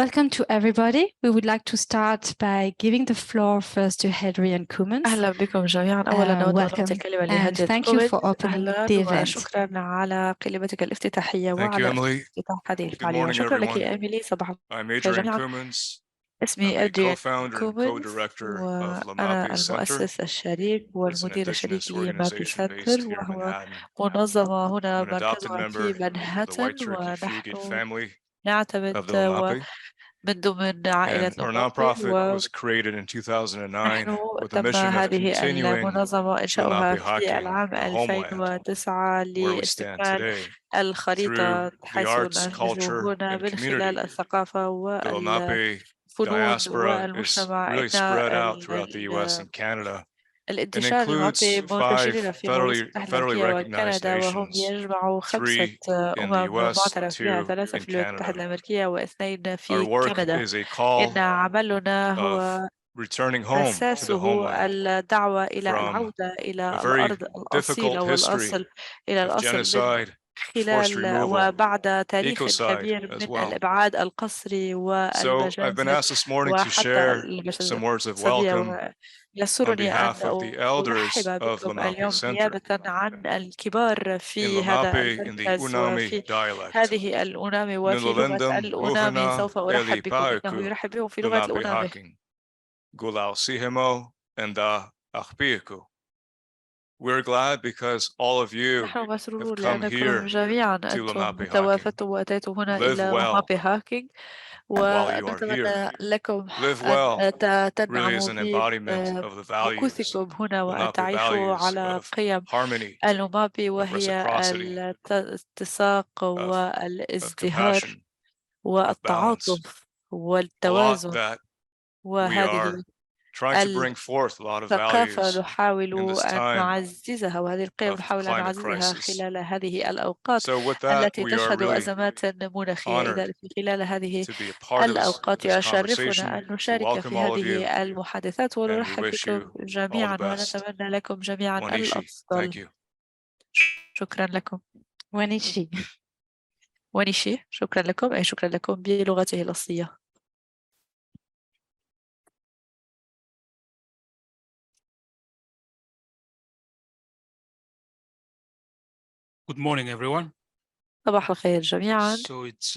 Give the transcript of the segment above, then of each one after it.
Welcome to everybody. We would like to start by giving the floor first to Henry and Cummins. أهلا بكم جميعا. أولا نود أن نعطي welcome الكلمة and لهدية thank you كومينز. for opening أهلا the event. وشكرا على كلمتك الافتتاحية Thank you, وعلى Emily. افتتاح هذه Good الفعالية. morning, شكرا لك everyone. يا إيميلي. صباح I'm الخير Adrian جميعا. Cummins. I'm اسمي the أدريان co-founder and كومينز co-director of وأنا Lamapi Center, المؤسس الشريك which is an والمدير الشريك indigenous لمابي organization سنتر، based here in وهو Manhattan. منظمة هنا I'm an adopted مركزها member في of the منهاتن، White Turkey Fugit ونحن family نعتمد of the Lamapi. من ضمن عائلة And our لومابي. nonprofit was created in 2009 نحن with the تم mission of هذه continuing المنظمة إنشاؤها Lamapi في Hacking, العام our homeland, 2009 where we stand لاستكمال today, الخريطة through the حيث arts, ننهج culture, هنا and من خلال community. الثقافة The Lamapi والفنون diaspora is والمجتمع. really إن spread out throughout the US and Canada and الانتشار includes المعطي منتشرين 5 في الولايات المتحدة federally الأمريكية recognized وكندا، وهم nations, يجمعوا 5 3 in the US, معترف بها، 2 3 in في الولايات المتحدة Canada. الأمريكية و2 Our في work كندا. is a call إن عملنا هو of returning home to the أساسه homeland الدعوة إلى from العودة a إلى very الأرض الأصيلة difficult history إلى of الأصل من genocide, forced خلال removal, وبعد تاريخ ecocide كبير as من well. الإبعاد القسري So I've been والمجازر asked this morning to وحتى share some words of الجسدية. welcome on يسرني أن behalf of the elders أرحب of بكم Lenape اليوم Center نيابة عن الكبار in في هذا Lenape in the المركز Unami وفي dialect. هذه الأونامي وفي لغة Nululindum الأونامي. ruhana سوف أرحب eli بكم، إنه pauku يرحب بهم في لغة Lenape الأونامي. hacking. Gulao sihimo and da achpiaku. We're glad because all of you نحن have مسرورون come لأنكم here جميعا to أنتم Lenape hacking. توافدتم وأتيتم هنا Live إلى well مابي هاكينج، while you are here. ونتمنى لكم Live أن well really is تنعموا an embodiment of the values, بمكوثكم هنا وأن Lenape تعيشوا values على of قيم harmony, المابي، of وهي reciprocity, الاتساق of والازدهار compassion, of balance. والتعاطف A lot والتوازن. that we وهذه are trying to bring forth a lot of ثقافة values in نحاول this أن time نعززها، وهذه القيم of نحاول أن climate نعززها crisis. خلال هذه الأوقات So with that, التي we are تشهد really أزمات مناخية. honored إذا في خلال هذه to be a part of الأوقات this conversation, يشرفنا أن to نشارك welcome في all of you, هذه المحادثات، and we ونرحب wish بكم you all the جميعا، best. ونتمنى لكم جميعا Wanishi, الأفضل. thank you. شكرا لكم. Wanishi. ونيشي، شكرا لكم، أي شكرا لكم بلغته الأصلية. Good morning, everyone. صباح الخير جميعا. So it's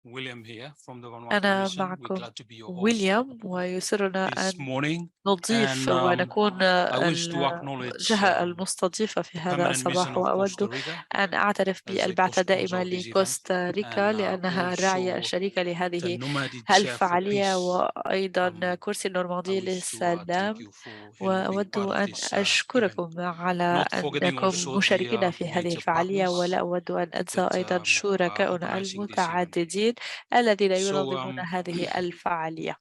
William here from the Vanuatu أنا Mission. We're معكم glad to be your host ويليام، ويسرنا this أن morning. نضيف And ونكون I wish to acknowledge الجهة المستضيفة في the هذا permanent mission الصباح، of وأود Costa Rica أن أعترف as a بالبعثة الدائمة co-sponsor of this event, لكوستاريكا and لأنها الراعية also الشريكة the لهذه Nomadic Chair for الفعالية، Peace. وأيضا كرسي I النورماندي wish to للسلام. thank you for being وأود part of أن this event. أشكركم على Not forgetting أنكم also مشاركين the في هذه major الفعالية، ولا partners أود أن أنسى that أيضا are شركاؤنا organizing this event. المتعددين الذين So ينظمون هذه الفعالية.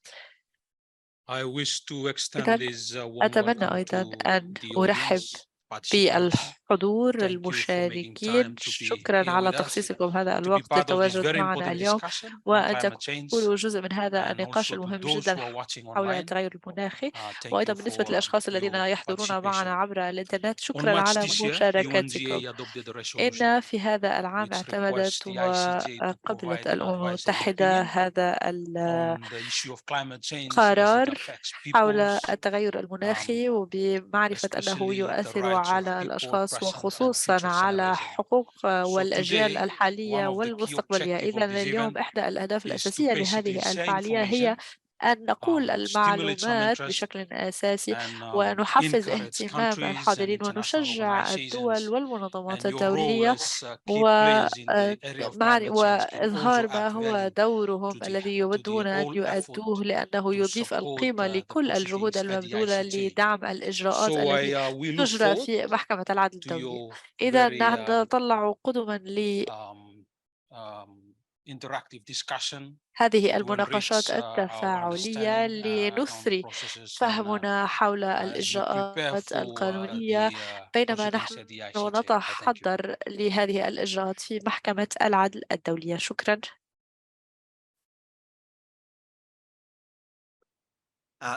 I wish to extend إذن this warm أتمنى welcome أيضا to أن the أرحب audience participants. بالحضور Thank you for making المشاركين. time to be شكرا here على with us, تخصيصكم هذا to be الوقت part of this للتواجد very معنا important اليوم، discussion on وأن climate change, تكونوا جزء من هذا and النقاش also to المهم those جدا who are watching حول online. التغير المناخي. Thank وأيضا you بالنسبة for للأشخاص الذين your يحضرون معنا participation. عبر الإنترنت، On شكرا March على this year, the مشاركتكم. UNGA adopted a resolution إن في هذا العام which اعتمدت requests the ICJ to وقبلت provide an الأمم advisory المتحدة opinion هذا on the issue of climate change as it القرار affects حول people's التغير المناخي، وبمعرفة أنه especially the يؤثر rights of على people الأشخاص present and وخصوصا future على generations. حقوق So والأجيال today, one الحالية of the key والمستقبلية. objectives إذا of this اليوم event إحدى الأهداف is to الأساسية basically لهذه share الفعالية هي information, أن نقول stimulate some المعلومات interest, بشكل أساسي، and ونحفز encourage اهتمام countries and الحاضرين، international ونشجع الدول organizations. والمنظمات And your role الدولية as key players in the area of climate change can also وإظهار ما add هو value دورهم to الذي the يودون أن whole effort يؤدوه، لأنه to يضيف support القيمة the لكل الجهود proceedings at the المبذولة ICJ. لدعم الإجراءات So التي we look تجرى forward في محكمة العدل to الدولية. your إذا very نحن نطلع قدما interactive discussion لهذه to المناقشات enrich our التفاعلية understanding on لنثري processes, and فهمنا حول as we prepare الإجراءات for القانونية the بينما proceedings نحن at the ICJ. I thank you. نتحضر لهذه الإجراءات في محكمة العدل الدولية. شكرا.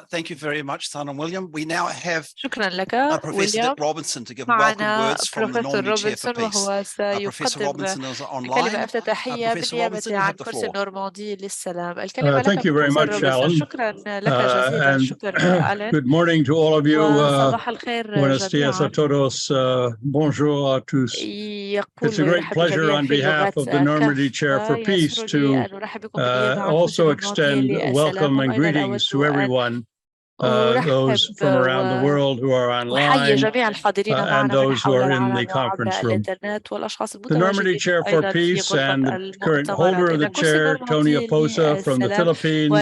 Thank you very much, Son and William. We now have شكرا لك Professor ويليام. Dick Robinson to give welcome معنا words from the بروفيسور Normandy Chair for روبنسون Peace. وهو Professor سيقدم Robinson is online. كلمة افتتاحية Professor بالنيابة Robinson, you عن have the كرسي floor. النورماندي للسلام. الكلمة لك Thank you very بروفيسور much, روبنسون. Alan. شكرا لك جزيلا. And شكرا ألين. good morning to all of you. وصباح الخير Buenos dias a جميعا. todos. Bonjour à tous. It's a great pleasure on behalf of the Normandy Chair for Peace to also extend welcome and greetings to everyone, those from around the world who are online and those who are in the conference room. The Normandy Chair for Peace and the current holder of the chair, Tony Aposa from the Philippines,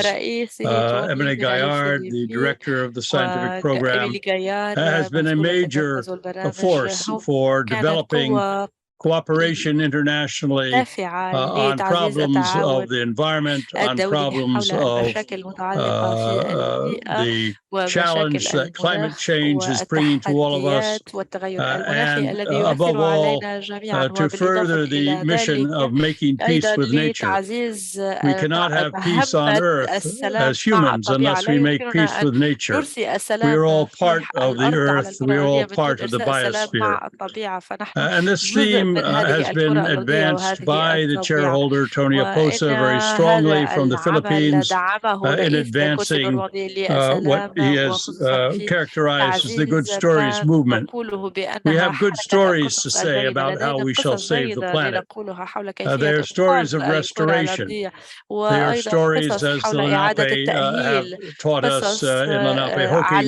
Ebony Gaillard, the director of the scientific program, has been a major force for developing cooperation internationally on problems of the environment, on problems of the challenge that climate change is bringing to all of us, and above all, to further the mission of making peace with nature. We cannot have peace on Earth as humans unless we make peace with nature. We are all part of the Earth. We are all part of the biosphere. And this theme has been advanced by the chairholder, Tony Aposa, very strongly from the Philippines in advancing what he has characterized as the Good Stories movement. We have good stories to say about how we shall save the planet. They are stories of restoration. They are stories, as the Lenape have taught us in Lenapehoking,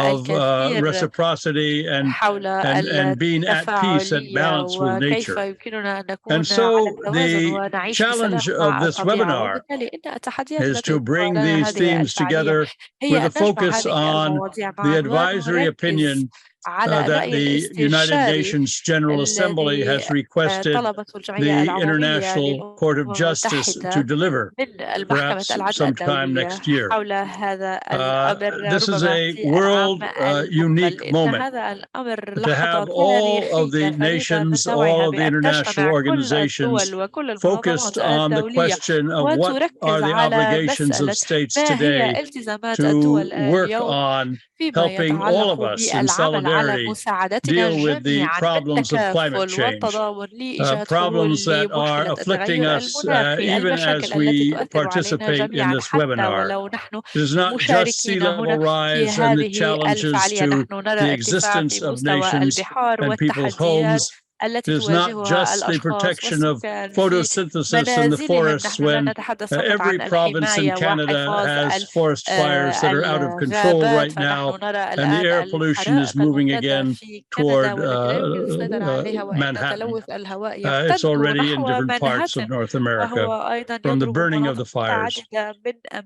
of reciprocity and being at peace, at balance with nature. And so the challenge of this webinar is to bring these themes together with a focus on the advisory opinion that the United Nations General Assembly has requested the International Court of Justice to deliver, perhaps sometime next year. This is a world unique moment to have all of the nations, all of the international organizations focused on the question of what are the obligations of states today to work on helping all of us in solidarity deal with the problems of climate change, problems that are afflicting us even as we participate in this webinar. It is not just sea level rise and the challenges to the existence of nations and people's homes. It is not just the protection of photosynthesis in the forests when every province in Canada has forest fires that are out of control right now, and the air pollution is moving again toward Manhattan. It's already in different parts of North America from the burning of the fires.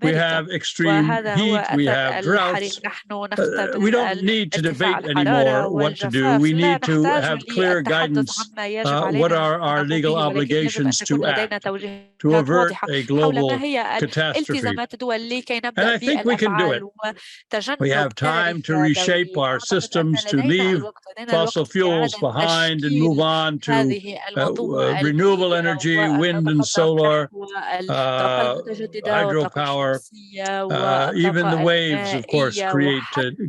We have extreme heat, we have droughts. We don't need to debate anymore what to do. We need to have clear guidance. What are our legal obligations to act to avert a global catastrophe? And I think we can do it. We have time to reshape our systems, to leave fossil fuels behind and move on to renewable energy, wind and solar, hydropower. Even the waves, of course, create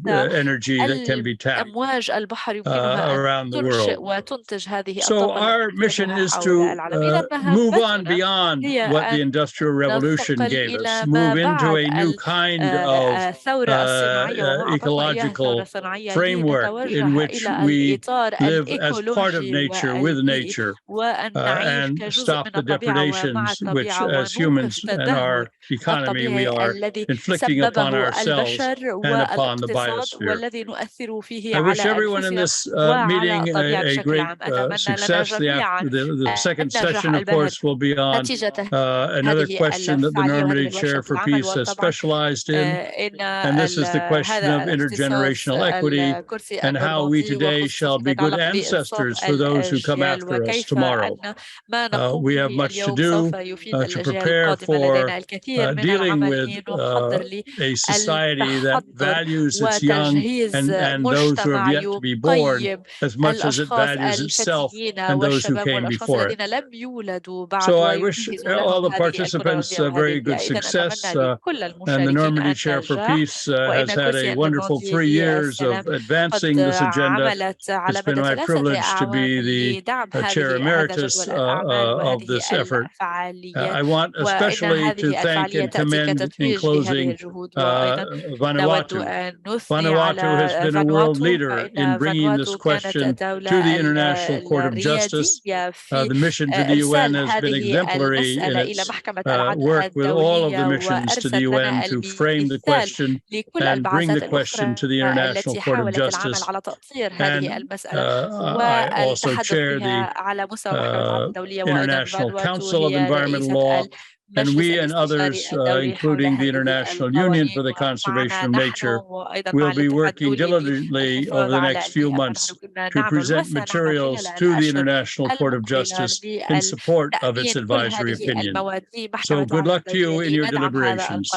energy that can be tapped around the world. So our mission is to move on beyond what the Industrial Revolution gave us, move into a new kind of ecological framework in which we live as part of nature, with nature, and stop the depredations which, as humans and our economy, we are inflicting upon ourselves and upon the biosphere. I wish everyone in this meeting a great success. The second session, of course, will be on another question that the Normandy Chair for Peace has specialized in, and this is the question of intergenerational equity and how we today shall be good ancestors for those who come after us tomorrow. We have much to do to prepare for dealing with a society that values its young and those who have yet to be born as much as it values its itself and those who came before it. So I wish all the participants very good success. And the Normandy Chair for Peace has had a wonderful 3 years of advancing this agenda. It's been my privilege to be the Chair Emeritus of this effort. I want especially to thank and commend in closing Vanuatu. Vanuatu has been a world leader in bringing this question to the International Court of Justice. The mission to the UN has been exemplary in its work with all of the missions to the UN to frame the question and bring the question to the International Court of Justice. And I also chair the International Council of Environmental Law, and we and others, including the International Union for the Conservation of Nature, will be working diligently over the next few months to present materials to the International Court of Justice in support of its advisory opinion. So good luck to you in your deliberations.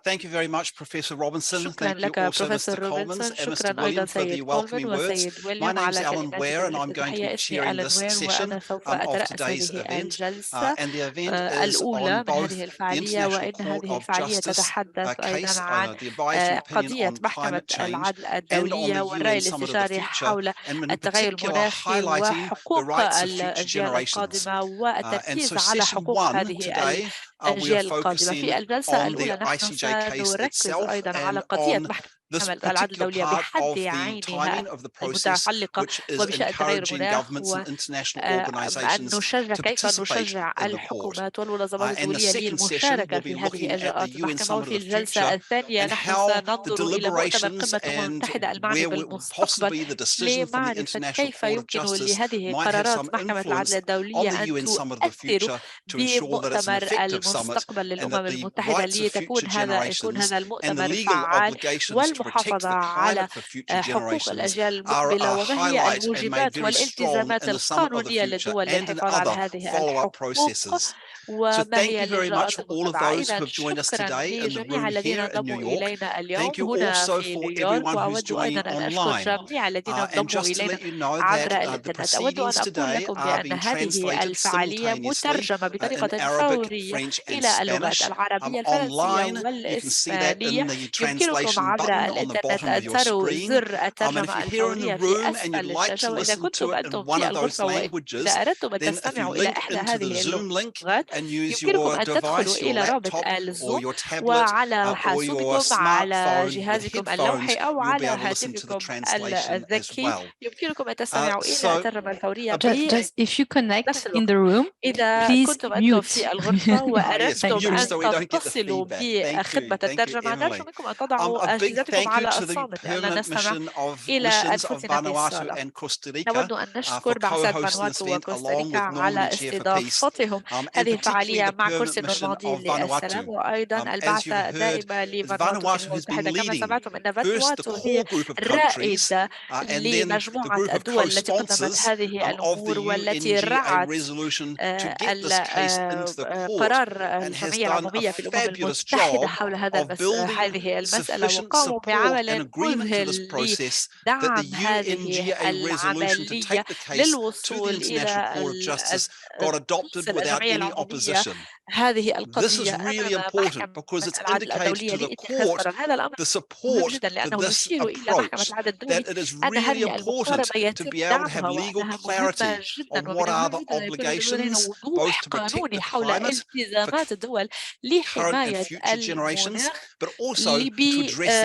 Thank you very much, Professor Robinson. شكرا Thank you لك also, بروفيسور Mr. Coleman روبنسون. and Mr. شكرا William أيضا for the سيد welcoming كولمان words. وسيد My ويليام name is على Alan كلمات Ware and I'm going to التحية. be اسمي chairing ألان this وير session وأنا سوف of أترأس today's هذه event. الجلسة And the event is الأولى on من both هذه the الفعالية، International وإن Court هذه of الفعالية Justice تتحدث أيضا case, عن the advisory opinion قضية on محكمة climate change العدل and on الدولية the والرأي UN Summit of the الاستشاري Future, حول and in التغير particular المناخي highlighting the وحقوق rights of future الأجيال generations. القادمة And والتركيز so على session حقوق one هذه today, we are الأجيال القادمة. focusing في الجلسة on the الأولى نحن ICJ case سنركز itself أيضا على and قضية on محكمة this العدل particular الدولية part بحد of the عينها timing of the process, المتعلقة which is وبشأن تغير encouraging المناخ، governments and international أن organizations نشجع to كيف participate نشجع in the court. الحكومات والمنظمات And the الدولية second session للمشاركة will be في هذه looking at the الإجراءات UN المحكمة. Summit of وفي the الجلسة Future الثانية and نحن how the سننظر إلى مؤتمر deliberations قمة الأمم and المتحدة المعني where بالمستقبل possibly the decision from the لمعرفة International كيف Court of يمكن Justice لهذه might have some قرارات محكمة influence العدل on الدولية the أن UN Summit of the تؤثر Future to ensure that it's an بمؤتمر effective summit المستقبل and للأمم that the المتحدة rights of لتكون future يكون generations هذا and the المؤتمر legal فعال، obligations to protect والمحافظة the على climate for future حقوق generations الأجيال are المقبلة، a وما هي highlight and made الموجبات very strong والالتزامات in the Summit of the القانونية Future للدول and in للحفاظ على other هذه follow-up الحقوق، processes. So وما thank هي you very much الإجراءات for all of المتبعة. those who إذا have joined us شكرا today in the لجميع room الذين here in New انضموا York. إلينا اليوم Thank you هنا also في for نيويورك، everyone who's وأود joining أيضا أن أشكر online. جميع الذين And انضموا just to إلينا let you know عبر that the الإنترنت. أود أن proceedings أقول today لكم are بأن being هذه translated الفعالية simultaneously مترجمة in بطريقة Arabic, فورية French and إلى اللغات Spanish. العربية الفرنسية Online, you can see that in والإسبانية. the يمكنكم translation عبر button on the الإنترنت bottom of أن your تروا screen. زر And if الترجمة you're here in the الفورية في room and أسفل you'd like الشاشة. to وإذا listen كنتم to it أنتم in one في of those الغرفة languages, وإذا أردتم أن then if you تستمعوا إلى link إحدى into the هذه Zoom link اللغات and use يمكنكم your أن تدخلوا device, your إلى رابط laptop or الزوم، your tablet وعلى or your حاسوبكم على smartphone with جهازكم headphones, اللوحي أو you'll be على able to listen to the هاتفكم translation as الذكي well. يمكنكم أن تستمعوا إلى So الترجمة الفورية Just if you connect بنفس in الوقت. the room, إذا please كنتم أنتم mute. في الغرفة yes, وأردتم Thank you. أن mute so we don't get the تتصلوا feedback. Thank you. بخدمة Thank you, الترجمة، لا Emily. يمكنكم أن تضعوا A big أجهزتكم thank you على to the الصامت لأننا permanent نستمع mission of إلى missions of أنفسنا في Vanuatu الصالة. and Costa Rica نود أن for نشكر بعثات co-hosting this فانواتو event وكوستاريكا along with على Normandy Chair for Peace. استضافتهم And هذه particularly الفعالية the مع permanent كرسي mission النورماندي of للسلام، Vanuatu. وأيضا As you البعثة heard, الدائمة لفانواتو Vanuatu في الأمم has been المتحدة. كما leading سمعتم أن first the فانواتو core هي group of countries الرائدة and then the لمجموعة group of الدول التي قدمت co-sponsors هذه of الأمور the والتي UNGA رعت resolution to get this case into the court قرار and has الجمعية done a العمومية في الأمم fabulous المتحدة job حول هذا of building هذه المسألة، sufficient وقاموا support and بعمل agreement to this مذهل process that the لدعم هذه UNGA resolution to العملية take the case to للوصول the International إلى Court of Justice got adopted توصل without الجمعية any العمومية opposition. هذه This is القضية really أمام important محكمة because it العدل indicates الدولية to the لاتخاذ court قرار. هذا الأمر the مهم support جدا to لأنه this يشير إلى محكمة approach, العدل الدولي that it is أن really هذه important المقاربة to يتم be able to have دعمها legal وأنها مهمة clarity جدا، on ومن what are المهم the جدا أن يكون لدينا obligations وضوح both to protect قانوني the حول climate for التزامات الدول current and لحماية future generations, المناخ but also to address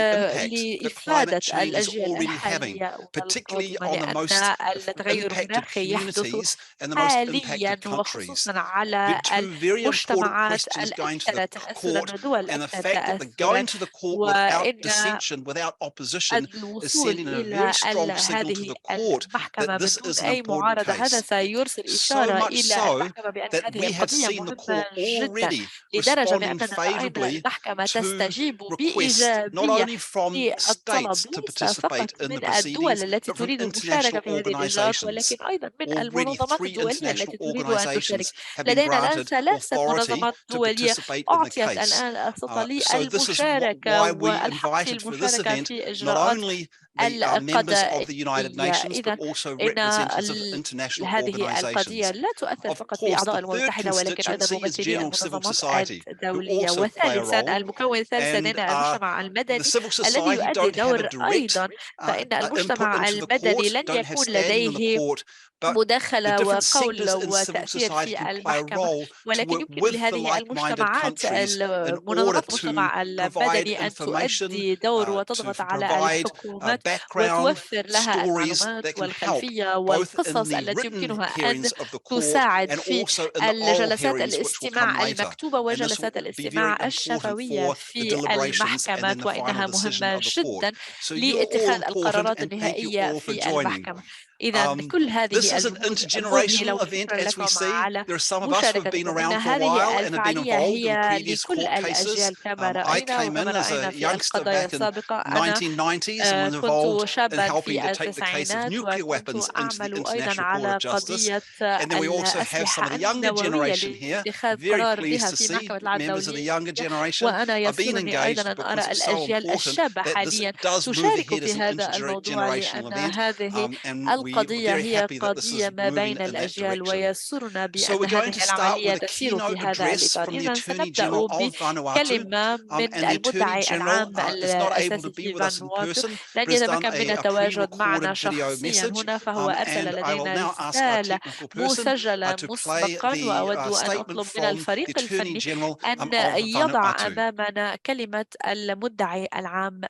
the impact that climate لإفادة change is الأجيال already having, الحالية particularly والقادمة، on the most لأن التغير impacted المناخي يحدث communities and the most حاليا impacted countries. وخصوصا على The two very important المجتمعات questions going to الأكثر the تأثرا court والدول and the الأكثر fact that they're تأثرا، going to the court without وإن dissension, without opposition, is الوصول sending a إلى very strong signal to هذه the court المحكمة that this بدون is an أي important معارضة، هذا case. سيرسل So إشارة much إلى so المحكمة بأن that هذه we have القضية seen the مهمة court جدا، already لدرجة responding بأننا رأينا favorably المحكمة to تستجيب requests not بإيجابية only from للطلب states to ليس participate فقط in the من الدول proceedings, التي but from تريد المشاركة international في هذه الإجراءات، ولكن organizations. أيضا من Already المنظمات 3 الدولية international التي تريد أن تشارك. organizations have been لدينا الآن granted 3 authority منظمات to دولية participate in the أعطيت case. الآن السلطة So this is للمشاركة why we والحق في invited for this المشاركة event في not إجراءات only members of the United Nations, إذن but also إن representatives of international هذه القضية organizations. لا تؤثر Of فقط في course, أعضاء the الأمم third المتحدة ولكن أيضا constituency is ممثلي general civil المنظمات society, who الدولية. also play a وثالثا role. المكون الثالث And لدينا المجتمع the المدني civil الذي society يؤدي don't have a دور direct أيضا. فإن input المجتمع into the المدني court, لن don't have يكون standing in the لديه court, but the مداخلة different وقول sectors in civil وتأثير society في can play a المحكمة، role to ولكن work يمكن with the لهذه like-minded المجتمعات countries in order منظمات to المجتمع provide المدني أن information, تؤدي دور to وتضغط على provide الحكومات background وتوفر لها stories المعلومات that can help والخلفية both in والقصص the التي written يمكنها أن hearings of the court تساعد and في also in the oral الجلسات hearings which will come الاستماع later. المكتوبة And this will وجلسات be very الاستماع important الشفوية for the في deliberations and then المحكمات، the final وإنها decision مهمة of the court. جدا So you're all لاتخاذ important القرارات and thank you النهائية all for في joining. المحكمة. إذا كل This هذه is an الجهود intergenerational مذهلة، event, وشكرا as we لكم see. على There are some of us who have been مشاركتكم. إن around for a هذه while and have been الفعالية involved in هي previous لكل court cases. الأجيال كما I رأينا came in وكما as رأينا a في youngster القضايا back in السابقة. أنا 1990s and was كنت involved in شابا helping في to take the case of التسعينات nuclear وكنت weapons into the أعمل أيضا International Court على of Justice. قضية And then we also have some of الأسلحة the younger النووية generation here. لاتخاذ Very قرار pleased بها to في see محكمة العدل members of the الدولية. younger generation وأنا are being يسرني أيضا engaged أن أرى because it's so الأجيال important الشابة that this حاليا does move تشارك ahead as في an هذا الموضوع، intergenerational لأن event. هذه And we are القضية very هي happy that this is قضية ما moving بين in that الأجيال، direction. ويسرنا So بأن we're going هذه to start العملية with a تسير في keynote هذا address الإطار. from the إذا Attorney سنبدأ General of Vanuatu. بكلمة من And the Attorney المدعي General العام is not able الأساسي to be في with us in فانواتو، person, لن but has done يتمكن من a التواجد معنا pre-recorded video شخصيا message. هنا، فهو أرسل And I will لدينا now ask our رسالة technical person مسجلة to play مسبقا، the وأود أن statement أطلب من from the الفريق Attorney الفني General أن of يضع Vanuatu. أمامنا كلمة المدعي العام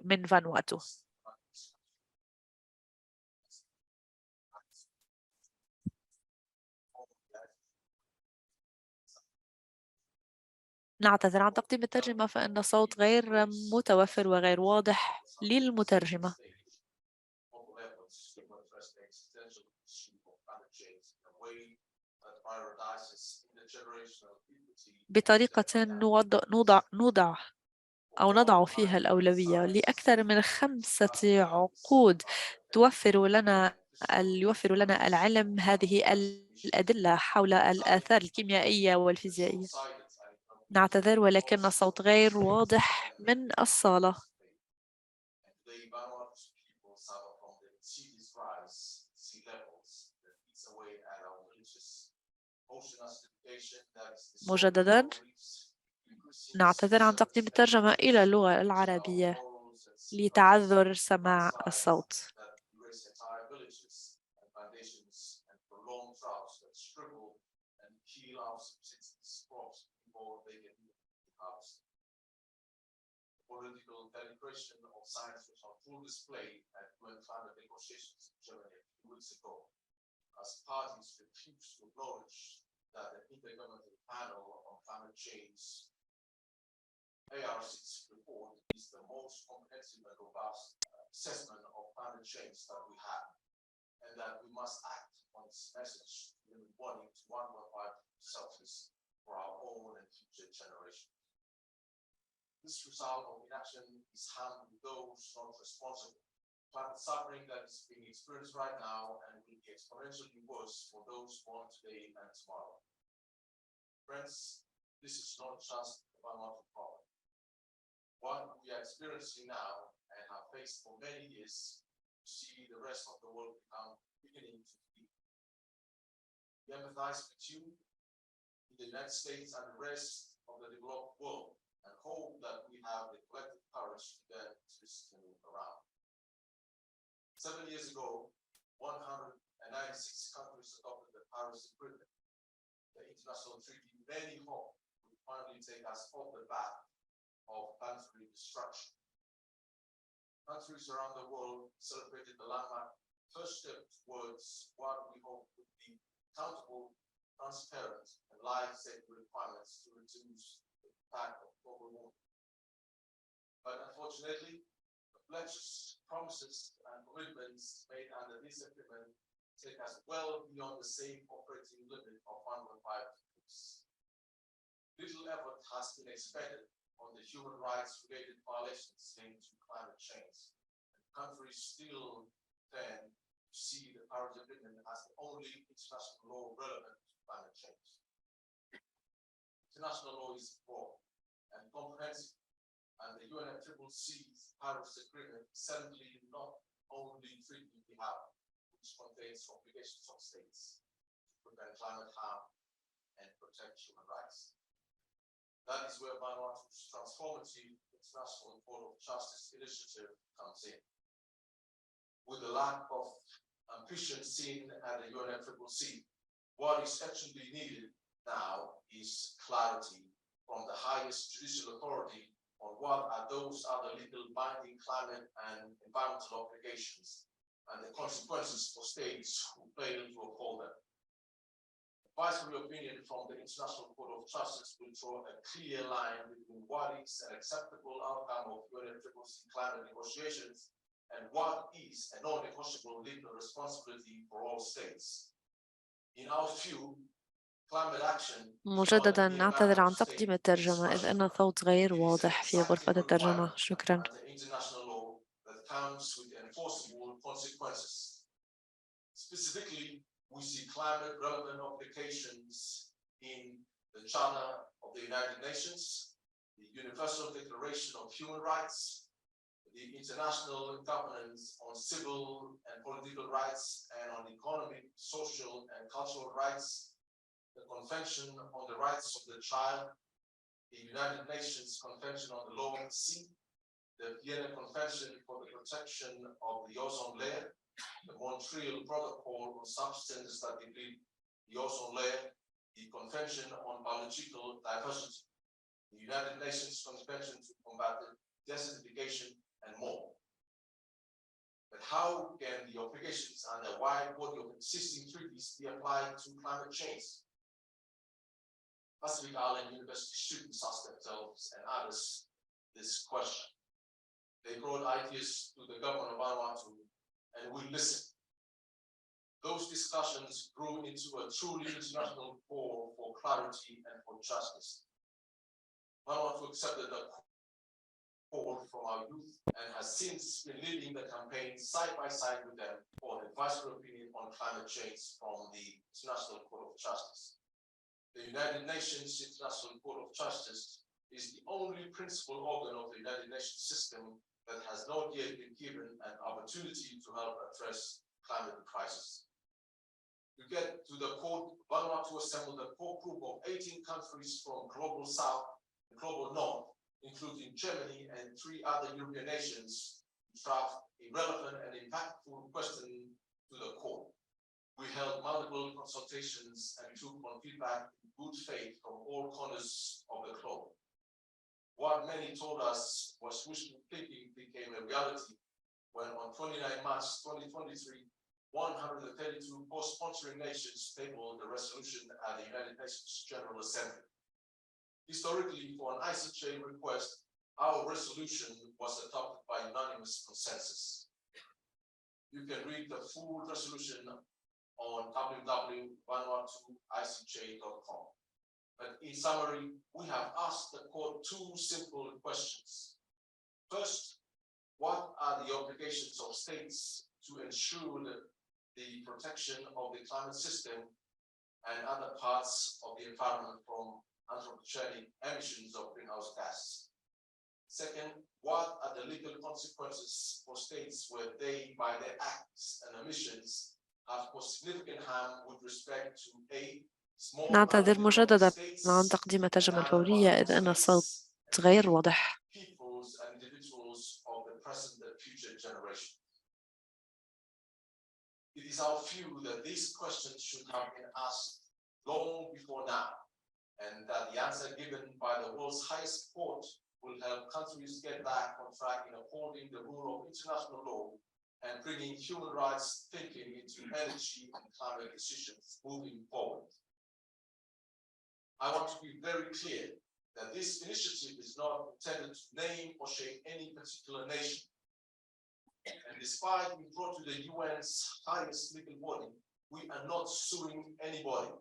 من فانواتو. نعتذر عن تقديم الترجمة فإن الصوت غير متوفر وغير واضح للمترجمة. بطريقة نضع فيها الأولوية لأكثر من 5 عقود يوفر لنا العلم هذه الأدلة حول الآثار الكيميائية والفيزيائية. نعتذر ولكن الصوت غير واضح من الصالة. مجددا نعتذر عن تقديم الترجمة إلى اللغة العربية لتعذر سماع الصوت. Political calibration of science was on full display at UN climate negotiations in Germany a few weeks ago, as parties refused to acknowledge that the Intergovernmental Panel on Climate Change AR6 report is the most comprehensive and robust assessment of climate change that we have, and that we must act on its message to limit warming to 1.5 Celsius for our own and future generations. This result of inaction is harming those not responsible. Climate suffering that is being experienced right now and will be exponentially worse for those born today and tomorrow. Friends, this is not just a Vanuatu problem. What we are experiencing now and have faced for many years, we see the rest of the world beginning to feel. We empathize with you in the United States and the rest of the developed world, and hope that we have the collective courage to turn this thing around. 7 years ago, 196 countries adopted the Paris Agreement, the international treaty many hope would finally take us off the path of planetary destruction. Countries around the world celebrated the landmark first step towards what we hope would be accountable, transparent, and life-saving requirements to reduce the impact of global warming. But unfortunately, the pledges, promises, and commitments made under this agreement take us well beyond the safe operating limit of 1.5 degrees. Little effort has been expended on the human rights-related violations linked to climate change. And countries still tend to see the Paris Agreement as the only international law relevant to climate change. International law is broad and comprehensive, and the UNFCCC's Paris Agreement certainly not only treaty we have, which contains obligations of states to prevent climate harm and protect human rights. That is where Vanuatu's transformative International Court of Justice initiative comes in. With the lack of ambition seen at the UNFCCC, what is actually needed now is clarity from the highest judicial authority on what are those other legal binding climate and environmental obligations and the consequences for states who fail to uphold them. Advisory opinion from the International Court of Justice will draw a clear line between what is an acceptable outcome of UNFCCC climate negotiations and what is a non-negotiable legal responsibility for all states. In our view, climate action مجددا نعتذر عن تقديم الترجمة إذ أن الصوت غير واضح في غرفة الترجمة. شكرا. Specifically, we see climate relevant obligations in the Charter of the United Nations, the Universal Declaration of Human Rights, the International Covenants on Civil and Political Rights and on Economic, Social and Cultural Rights, the Convention on the Rights of the Child, the United Nations Convention on the Law of the Sea, the Vienna Convention for the Protection of the Ozone Layer, the Montreal Protocol on Substances that deplete the ozone layer, the Convention on Biological Diversity, the United Nations Convention to combat desertification, and more. But how can the obligations under a wide body of existing treaties be applied to climate change? Pacific Island University students asked themselves and others this question. They brought ideas to the government of Vanuatu and we listened. Those discussions grew into a truly international call for clarity and for justice. Vanuatu accepted the call from our youth and has since been leading the campaign side by side with them for an advisory opinion on climate change from the International Court of Justice. The United Nations International Court of Justice is the only principal organ of the United Nations system that has not yet been given an opportunity to help address climate crisis. To get to the court, Vanuatu assembled a core group of 18 countries from Global South and Global North, including Germany and 3 other European nations, to draft a relevant and impactful question to the court. We held multiple consultations and took on feedback in good faith from all corners of the globe. What many told us was wishful thinking became a reality when on 29 March 2023, 132 co-sponsoring nations tabled the resolution at the United Nations General Assembly. Historically, for an ICJ request, our resolution was adopted by unanimous consensus. You can read the full resolution on www.vanuatuicj.com. But in summary, we have asked the court 2 simple questions. First, what are the obligations of states to ensure the protection of the climate system and other parts of the environment from anthropogenic emissions of greenhouse gas? Second, what are the legal consequences for states where they, by their acts and omissions, have caused significant harm with respect to A, نعتذر مجددا عن تقديم الترجمة الفورية إذ أن الصوت غير واضح. It is our view that these questions should have been asked long before now, and that the answer given by the world's highest court will help countries get back on track in upholding the rule of international law and bringing human rights thinking into energy and climate decisions moving forward. I want to be very clear that this initiative is not intended to name or shame any particular nation. And despite being brought to the UN's highest legal body, we are not suing anybody.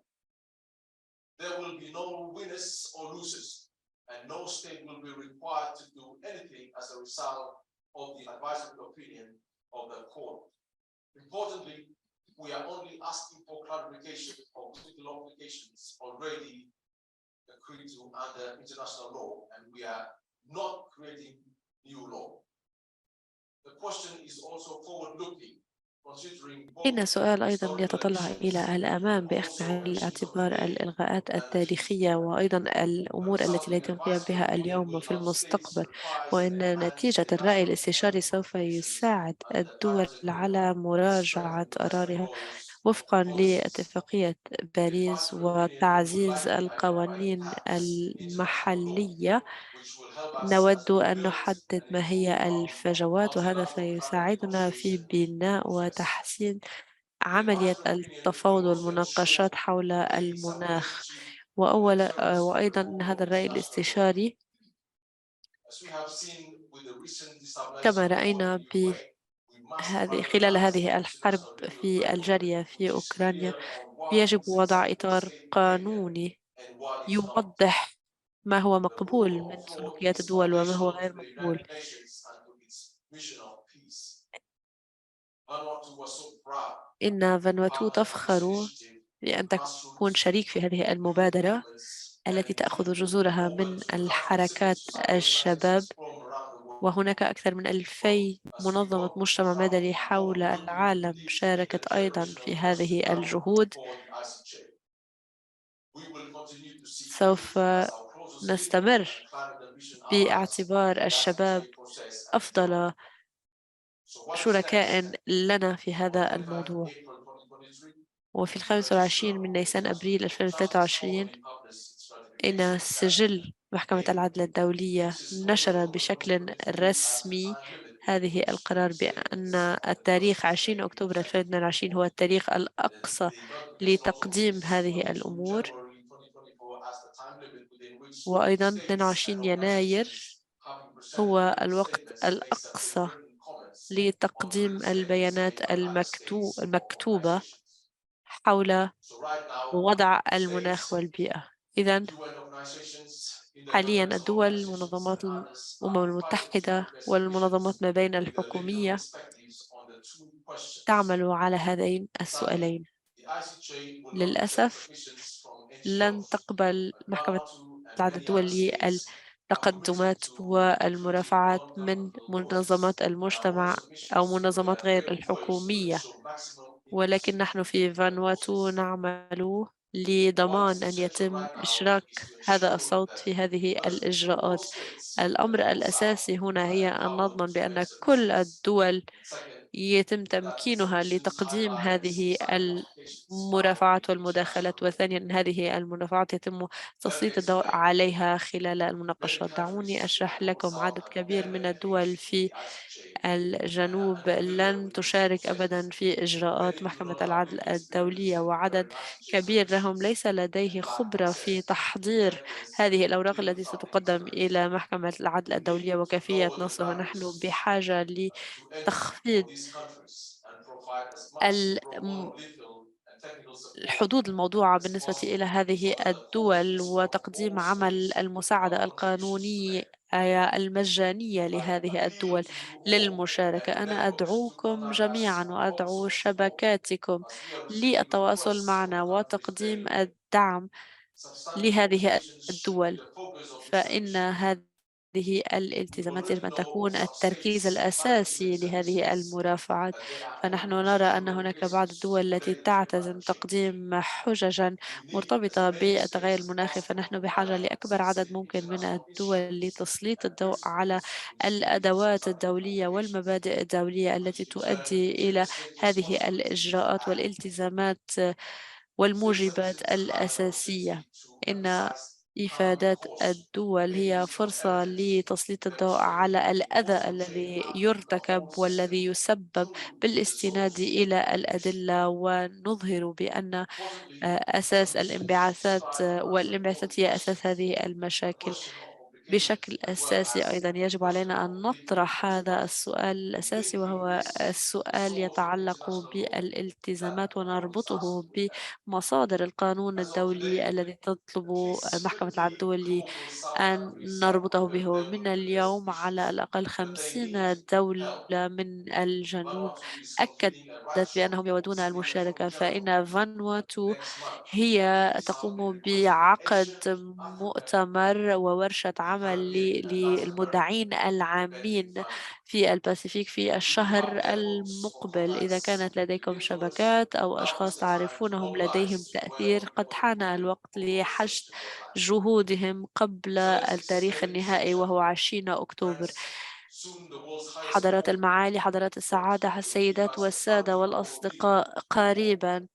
There will be no winners or losers, and no state will be required to do anything as a result of the advisory opinion of the court. Importantly, we are only asking for clarification of legal obligations already agreed to under international law, and we are not creating new law. The question is also forward-looking, considering هنا both سؤال أيضا historical يتطلع elections إلى الأمام and بأخذ also بعين elections of الاعتبار today الإلغاءات and the future. التاريخية وأيضا The الأمور التي لا resulting يتم القيام advisory بها opinion اليوم will وفي help states المستقبل، reprise their وأن climate نتيجة الرأي national الاستشاري climate سوف contributions يساعد under the الدول Paris على Agreement and مراجعة strengthen قرارها methodologies of وفقا policies. لاتفاقية The باريس advisory opinion will وتعزيز likely identify القوانين gaps in international law, المحلية. which will help us as نود we أن build نحدد and ما improve هي our الفجوات، وهذا multilateral climate سيساعدنا في negotiation بناء process. وتحسين The عملية advisory opinion will التفاوض also ensure والمناقشات حول there is a المناخ. relationship with the وأيضا reform أن هذا of الرأي international law. الاستشاري As we have seen with the recent كما destabilizing war رأينا in Ukraine, we must خلال prioritize هذه الحرب international legal في framework, الجارية في which is أوكرانيا، clear on what يجب is وضع acceptable إطار state behavior قانوني and what is not. يوضح ما هو The rule مقبول من of law سلوكيات is الدول وما هو foundational غير to the مقبول. United Nations and to its mission of peace. Vanuatu was so proud إن to فانواتو partner in this تفخر initiative with بأن تكون grassroots شريك في هذه youth المبادرة movements التي and تأخذ youth جذورها من organizations and civil الحركات society الشباب، organizations from around the world. وهناك أكثر من 2000 As we منظمة hope to مجتمع found مدني a حول forward-looking العالم legal شاركت أيضا generation في of هذه justice now الجهود. for the ICJ. We will continue to see youth سوف as our closest legal and نستمر climate ambition allies باعتبار in the الشباب ICJ process and beyond. أفضل So what is شركاء next? لنا في On هذا 25 الموضوع. April 2023, وفي the Registrar 25 من of the نيسان أبريل Justice 2023 Orderly published its إن ratification plan سجل محكمة in العدل الدولية 6 نشر October بشكل 2023 as the رسمي time limit within هذه which القرار بأن statements on the التاريخ justice 20 may be أكتوبر presented. 2022 هو التاريخ الأقصى The event has now لتقديم increased هذه to الأمور، January 2024 as the time limit within which وأيضا states and 22 يناير organizations having presented هو written الوقت statements may submit الأقصى written comments on the لتقديم written statements made البيانات by other states or المكتوبة organizations. حول So right now, وضع المناخ states, والبيئة. إذا UN organizations, حاليا intergovernmental الدول، organizations, منظمات and others الأمم are fighting to المتحدة progress emissions والمنظمات ما بين with their legal الحكومية perspectives on the two questions. تعمل على هذين Sadly, السؤالين. the ICJ will not accept للأسف submissions from لن NGOs, تقبل but محكمة Vanuatu and العدل many other الدولي states are committed التقدمات to contributing والمرافعات من non-governmental منظمات voices in our own المجتمع أو submissions so منظمات that غير their voice will الحكومية. ensure maximum ولكن inclusivity نحن في in the فانواتو process. نعمل What is لضمان أن essential يتم right now إشراك is to هذا ensure الصوت that في هذه first all الإجراءات. states الأمر reconcile الأساسي هنا and هي are أن empowered نضمن to بأن make كل submissions. الدول And second, يتم that تمكينها submissions لتقديم highlight هذه specific modifications found المرافعات in international والمداخلات، law. وثانيا أن هذه المرافعات يتم Let me تسليط الضوء explain. عليها خلال Many المناقشات. دعوني countries أشرح on the لكم south عدد have كبير من never الدول engaged in في the ICJ and are الجنوب unfamiliar لن with its تشارك أبدا process. في إجراءات Many do محكمة not have العدل lived الدولية، experience in وعدد preparing ICJ كبير لهم submissions ليس لديه and lack خبرة في access to تحضير templates هذه and الأوراق legal التي public ستقدم documents. إلى محكمة العدل We الدولية need to وكيفية lower the نصها. نحن barriers بحاجة to entry لتخفيض for these countries and provide as much pro bono legal and technical support الحدود الموضوعة as بالنسبة إلى possible هذه so that the الدول، voices of وتقديم all عمل states المساعدة become not issues to القانونية them. المجانية I لهذه appeal الدول to you all للمشاركة. and أنا networks to أدعوكم contact جميعا us on all وأدعو sorts of forms شبكاتكم as we are receiving للتواصل requests from معنا countries وتقديم daily. الدعم Substantive لهذه obligations should be الدول، the focus of this فإن submission. هذه We الالتزامات يجب already أن know تكون some التركيز states planning to make الأساسي لهذه submissions المرافعات. that they are فنحن unable to نرى secure أن law هناك بعض cases الدول التي related to the تعتزم climate change. تقديم حججا We need as مرتبطة many بالتغير states as المناخي، possible فنحن to بحاجة highlight لأكبر عدد specific ممكن من international الدول issues لتسليط and الضوء على principles which lead to الأدوات substantive الدولية obligations, والمبادئ الدولية التي which in turn تؤدي إلى translate هذه responsibilities and الإجراءات act. والالتزامات State والموجبات submissions provide an الأساسية. opportunity to إن emphasize harm إفادات caused, الدول maybe هي using فرصة evidence, لتسليط الضوء demonstrate على the الأذى unfortunate الذي harm the يرتكب whole والذي system يسبب through the بالاستناد source إلى of pollution. الأدلة، ونظهر بأن Importantly, أساس submissions should الانبعاثات strive to answer all والانبعاثات هي أساس questions. هذه The المشاكل. question of obligations بشكل as well أساسي as أيضا the يجب question علينا of أن legal نطرح هذا strategy. السؤال الأساسي، Linking وهو this to the السؤال source of يتعلق international law that بالالتزامات، holds us ونربطه to account. بمصادر القانون As of الدولي today, الذي تطلب at least محكمة العدل 50 الدولي global South أن countries have نربطه already به. من dealt with their اليوم على submissions, الأقل but they 50 need دولة help. من الجنوب Vanuatu is أكدت completing a rights-shaping بأنهم يودون experience from المشاركة، January فإن فانواتو next month. هي This has been تقوم requested from بعقد Asian, African, مؤتمر وورشة عمل العمل للمدعين العامين في الباسيفيك في الشهر المقبل. إذا كانت لديكم شبكات أو أشخاص تعرفونهم لديهم تأثير، قد حان الوقت لحشد جهودهم قبل التاريخ النهائي وهو 20 أكتوبر. حضرات المعالي، حضرات السعادة، السيدات والسادة والأصدقاء، قريبا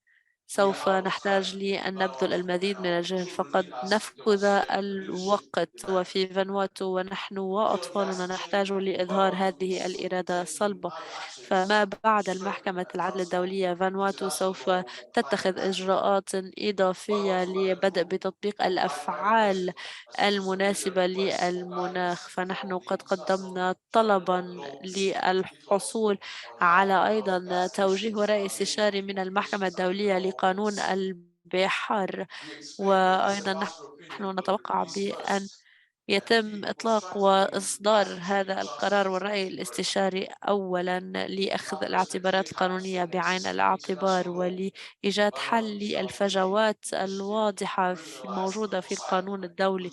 سوف نحتاج لأن نبذل المزيد من الجهد، فقد نفذ الوقت. وفي فانواتو ونحن وأطفالنا نحتاج لإظهار هذه الإرادة الصلبة. فما بعد المحكمة العدل الدولية، فانواتو سوف تتخذ إجراءات إضافية لبدء بتطبيق الأفعال المناسبة للمناخ. فنحن قد قدمنا طلبا للحصول على أيضا توجيه ورأي استشاري من المحكمة الدولية لقانون البحار، وأيضا نحن نتوقع بأن يتم إطلاق وإصدار هذا القرار والرأي الاستشاري أولا لأخذ الاعتبارات القانونية بعين الاعتبار ولإيجاد حل للفجوات الواضحة الموجودة في القانون الدولي.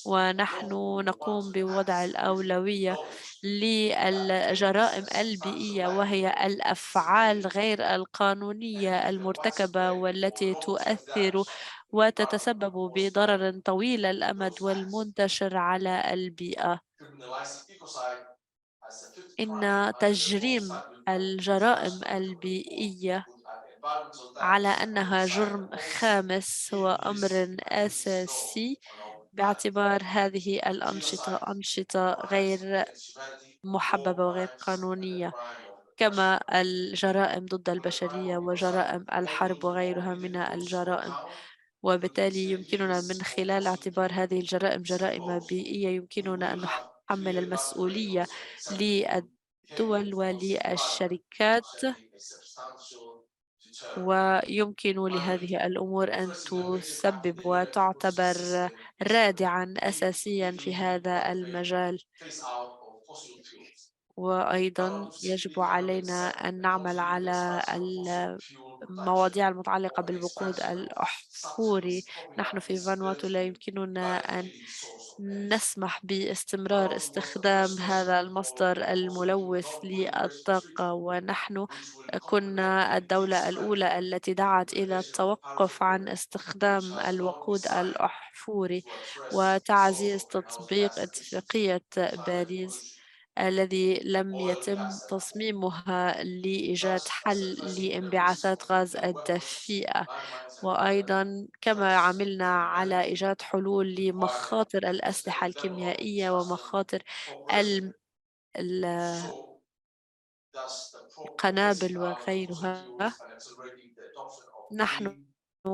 ونحن نقوم بوضع الأولوية للجرائم البيئية، وهي الأفعال غير القانونية المرتكبة والتي تؤثر وتتسبب بضرر طويل الأمد والمنتشر على البيئة. إن تجريم الجرائم البيئية على أنها جرم خامس هو أمر أساسي، باعتبار هذه الأنشطة أنشطة غير محببة وغير قانونية، كما الجرائم ضد البشرية وجرائم الحرب وغيرها من الجرائم. وبالتالي يمكننا من خلال اعتبار هذه الجرائم جرائم بيئية يمكننا أن نحمل المسؤولية للدول وللشركات، ويمكن لهذه الأمور أن تسبب وتعتبر رادعا أساسيا في هذا المجال. وأيضا يجب علينا أن نعمل على المواضيع المتعلقة بالوقود الأحفوري. نحن في فانواتو لا يمكننا أن نسمح باستمرار استخدام هذا المصدر الملوث للطاقة، ونحن كنا الدولة الأولى التي دعت إلى التوقف عن استخدام الوقود الأحفوري وتعزيز تطبيق اتفاقية باريس الذي لم يتم تصميمها لإيجاد حل لانبعاثات غاز الدفيئة. وأيضا كما عملنا على إيجاد حلول لمخاطر الأسلحة الكيميائية ومخاطر القنابل وغيرها، نحن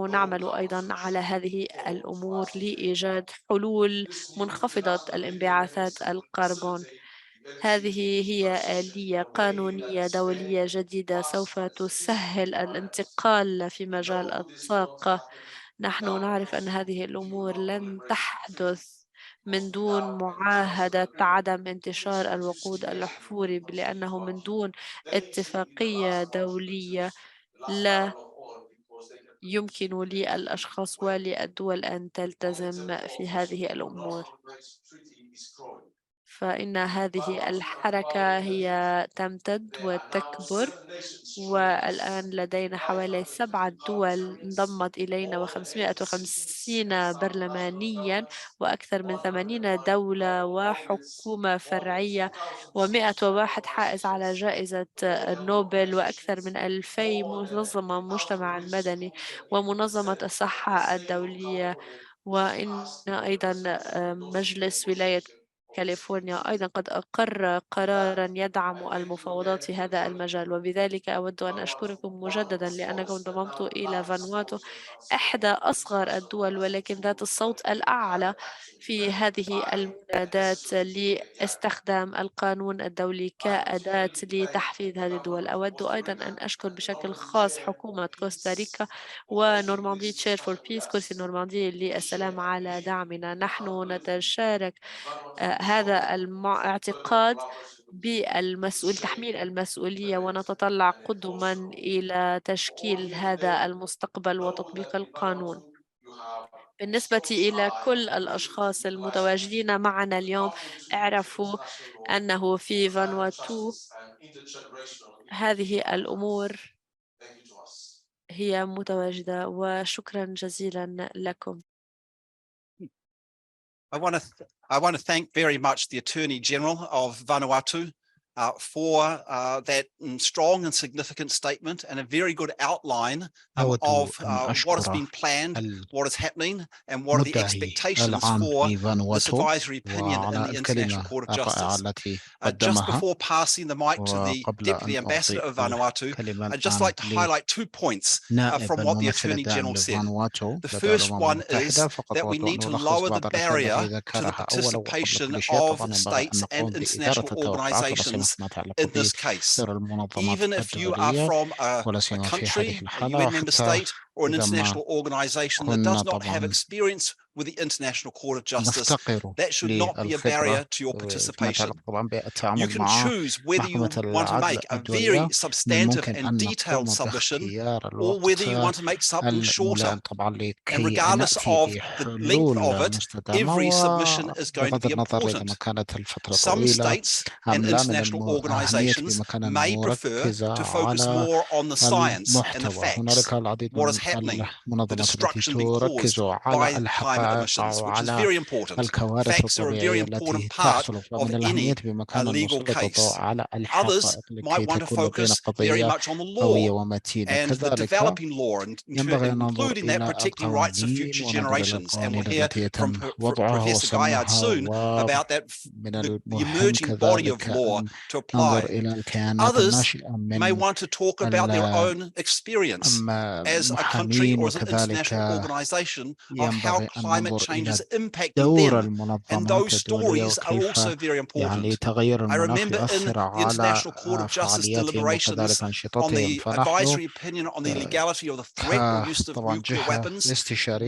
نعمل أيضا على هذه الأمور لإيجاد حلول منخفضة الانبعاثات الكربون. هذه هي آلية قانونية دولية جديدة سوف تسهل الانتقال في مجال الطاقة. نحن نعرف أن هذه الأمور لن تحدث من دون معاهدة عدم انتشار الوقود الأحفوري، لأنه من دون اتفاقية دولية لا يمكن للأشخاص وللدول أن تلتزم في هذه الأمور. فإن هذه الحركة هي تمتد وتكبر، والآن لدينا حوالي 7 دول انضمت إلينا و550 برلمانيا وأكثر من 80 دولة وحكومة فرعية و101 حائز على جائزة نوبل وأكثر من 2000 منظمة مجتمع مدني ومنظمة الصحة الدولية. وإن أيضا مجلس ولاية كاليفورنيا أيضا قد أقر قرارا يدعم المفاوضات في هذا المجال. وبذلك أود أن أشكركم مجددا لأنكم انضممتوا إلى فانواتو، إحدى أصغر الدول ولكن ذات الصوت الأعلى في هذه المنادات لاستخدام القانون الدولي كأداة لتحفيز هذه الدول. أود أيضا أن أشكر بشكل خاص حكومة كوستاريكا ونورماندي تشير فور بيس، كرسي نورماندي للسلام، على دعمنا. نحن نتشارك هذا الاعتقاد تحميل المسؤولية، ونتطلع قدما إلى تشكيل هذا المستقبل وتطبيق القانون. بالنسبة إلى كل الأشخاص المتواجدين معنا اليوم، اعرفوا أنه في فانواتو هذه الأمور هي متواجدة، وشكرا جزيلا لكم. I want to thank very much the Attorney General of Vanuatu for that strong and significant statement and a very good outline of what has been planned, what is happening, and what are the expectations for this advisory opinion in the International Court of Justice. Just before passing the mic to the Deputy Ambassador of Vanuatu, I'd just like to highlight 2 points from what the Attorney General said. The first one is that we need to lower the barrier to the participation of states and international organizations in this case. Even if you are from a country, a UN member state, or an international organization that does not have experience with the International Court of Justice, that should not be a barrier to your participation. You can choose whether you want to make a very substantive and detailed submission or whether you want to make something shorter. And regardless of the length of it, every submission is going to be important. Some states and international organizations may prefer to focus more on the science and the facts, what is happening, the destruction being caused by climate emissions, which is very important. Facts are a very important part of any legal case. Others might want to focus very much on the law and the developing law, including that protecting rights of future generations. And we'll hear from Professor Gayad soon about that, the emerging body of law to apply. Others may want to talk about their own experience as a country or as an international organization of how climate change has impacted them. And those stories are also very important. I remember in the International Court of Justice deliberations on the advisory opinion on the legality of the threat or use of nuclear weapons,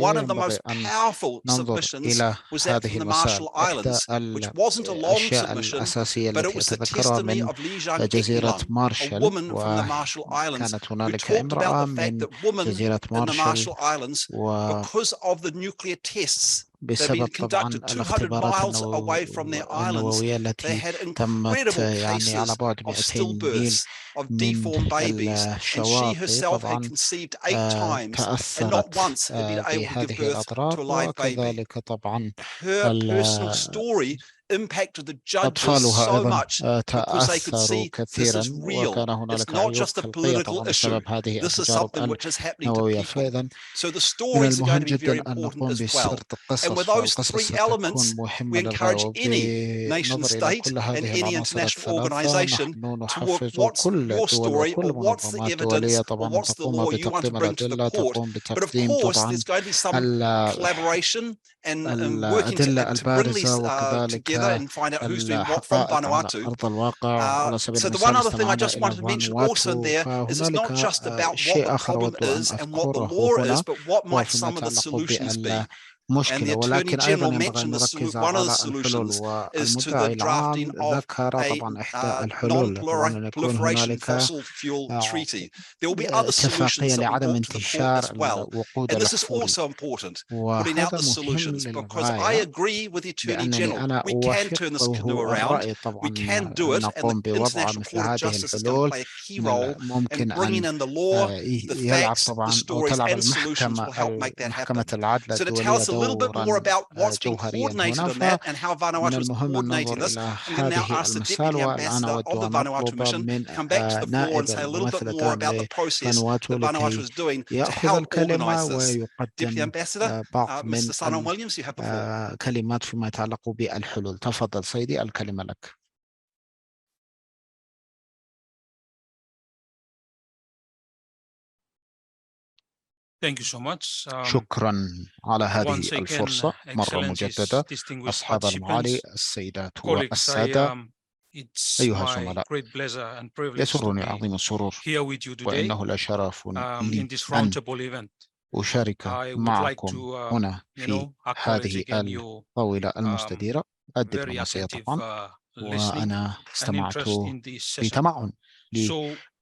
one of the most powerful submissions was that from the Marshall Islands, which wasn't a long submission, but it was the testimony of Lee Jung-Ekman, a woman from the Marshall Islands, who talked about the fact that women in the Marshall Islands, because of the nuclear tests that have been conducted 200 miles away from their islands, they had incredible cases of stillbirths, of deformed babies, and she herself had conceived 8 times and not once had been able to give birth to a live baby. Her personal story impacted the judges so much because they could see this is real. It's not just a political issue. This is something which is happening to people. So the stories are going to be very important as well. And with those 3 elements, we encourage any nation state and any international organization to work what's your story or what's the evidence or what's the law you want to bring to the court. But of course, there's going to be some collaboration and working to bring these together and find out who's doing what from Vanuatu. So the one other thing I just wanted to mention also there is it's not just about what the problem is and what the law is, but what might some of the solutions be. And the Attorney General mentioned one of the solutions is to the drafting of a non-proliferation fossil fuel treaty. There will be other solutions that will brought to the court as well. And this is also important, putting out the solutions, because I agree with the Attorney General. We can turn this canoe around. We can do it, and the International Court of Justice is going to play a key role in bringing in the law, the facts, the stories, and solutions will help make that happen. So to tell us a little bit more about what's been coordinated on that and how Vanuatu is coordinating this, I'm going to now ask the Deputy Ambassador of the Vanuatu Mission to come back to the floor and say a little bit more about the process that Vanuatu is doing to help organize this. Deputy Ambassador, Mr. Sanon Williams, you have the floor. كلمات فيما يتعلق بالحلول. تفضل سيدي، الكلمة لك. Thank you so much. شكرا على هذه الفرصة مرة مجددة. أصحاب المعالي، السيدات والسادة، أيها الزملاء، يسرني عظيم السرور وإنه لشرف لي أن أشارك معكم هنا في هذه الطاولة المستديرة الدبلوماسية طبعا، وأنا استمعت بتمعن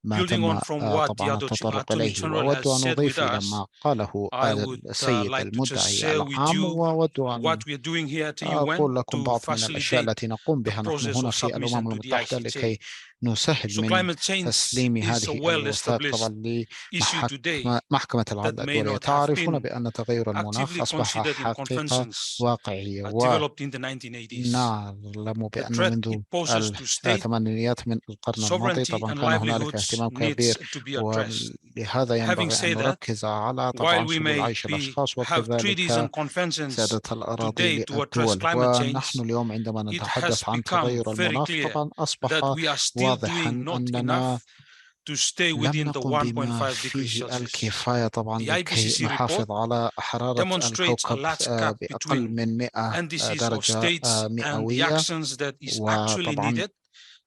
ما building تم on from what the طبعا التطرق Attorney إليه، General وأود has أن said with أضيف إلى us, ما قاله I would السيد like to just المدعي share with العام، you وأود أن what we are doing here at the أقول UN لكم to بعض من الأشياء facilitate التي نقوم the بها نحن process هنا of في submission الأمم to the المتحدة ICJ. لكي نسهل So من climate change تسليم is a هذه الوثائق well-established طبعا issue today لمحكمة that العدل may الدولية. not have تعرفون been بأن تغير المناخ actively أصبح considered in حقيقة conventions واقعية، developed in the 1980s. ونعلم The بأن threat منذ it poses to state الثمانينيات من القرن الماضي sovereignty طبعا and كان هنالك livelihoods اهتمام needs كبير، to be addressed. ولهذا Having ينبغي أن said that, نركز على while طبعا we سبل may عيش الأشخاص have treaties and وكذلك conventions سيادة الأراضي today to address للدول. climate ونحن change, اليوم عندما it has نتحدث عن become تغير very المناخ clear طبعا that أصبح we are still واضحا doing not أننا enough to stay لم within the نقم بما 1.5 degrees فيه Celsius. الكفاية طبعا The لكي IPCC report نحافظ على حرارة demonstrates a الكوكب large gap بأقل between من 100 indices of درجة states and the مئوية. actions that is actually وطبعا needed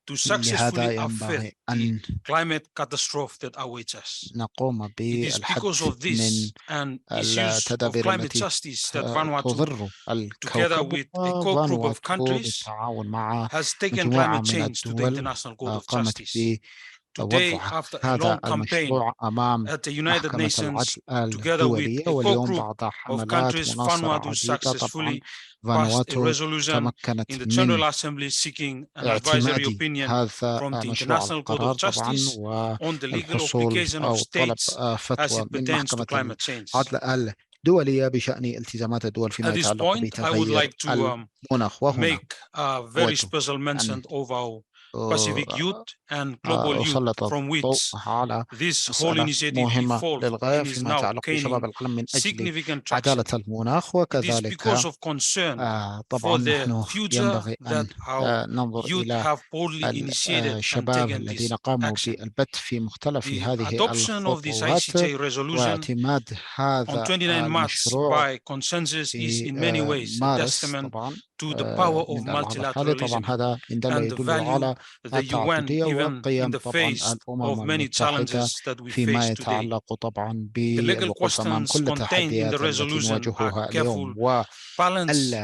to لهذا successfully avert ينبغي the أن climate catastrophe that awaits us. نقوم It is بالحد because of من this and issues of التدابير climate التي justice that Vanuatu, تضر together الكوكب، with a core group of وفانواتو countries, بالتعاون مع has taken مجموعة climate من change to the الدول International Court of قامت Justice. Today, بوضع after a هذا long campaign المشروع أمام at the United محكمة Nations, العدل together with الدولية، a core واليوم group بعد of حملات countries, مناصرة Vanuatu عديدة طبعا successfully passed a فانواتو resolution تمكنت in the من General Assembly seeking an advisory اعتماد opinion هذا from the مشروع International Court القرار of طبعا Justice on the legal والحصول obligation of أو طلب states as فتوى it من pertains to محكمة climate change. العدل الدولية بشأن التزامات الدول فيما At this يتعلق point, I would بتغير like to المناخ. وهنا make a very أود special أن mention of our Pacific youth and global youth أسلط from الضوء which على this whole مسألة initiative مهمة evolved للغاية and is فيما now يتعلق بشباب gaining العالم من أجل significant عدالة traction. المناخ. It is وكذلك because of concern طبعا for the نحن future ينبغي that أن our ننظر youth إلى have boldly initiated and الشباب taken الذين this قاموا action. بالبت في مختلف The هذه adoption of this الخطوات ICJ resolution واعتماد on هذا 29 March المشروع by consensus is في in many ways a مارس testament طبعا to the power of من العام الحالي. طبعا multilateralism هذا إن دل and the يدل value على the UN, التعددية even in وقيم the طبعا face الأمم of many المتحدة challenges that we فيما face today. يتعلق طبعا The legal بالوقوف أمام questions كل contained in التحديات the التي resolution are نواجهها اليوم. careful, balanced,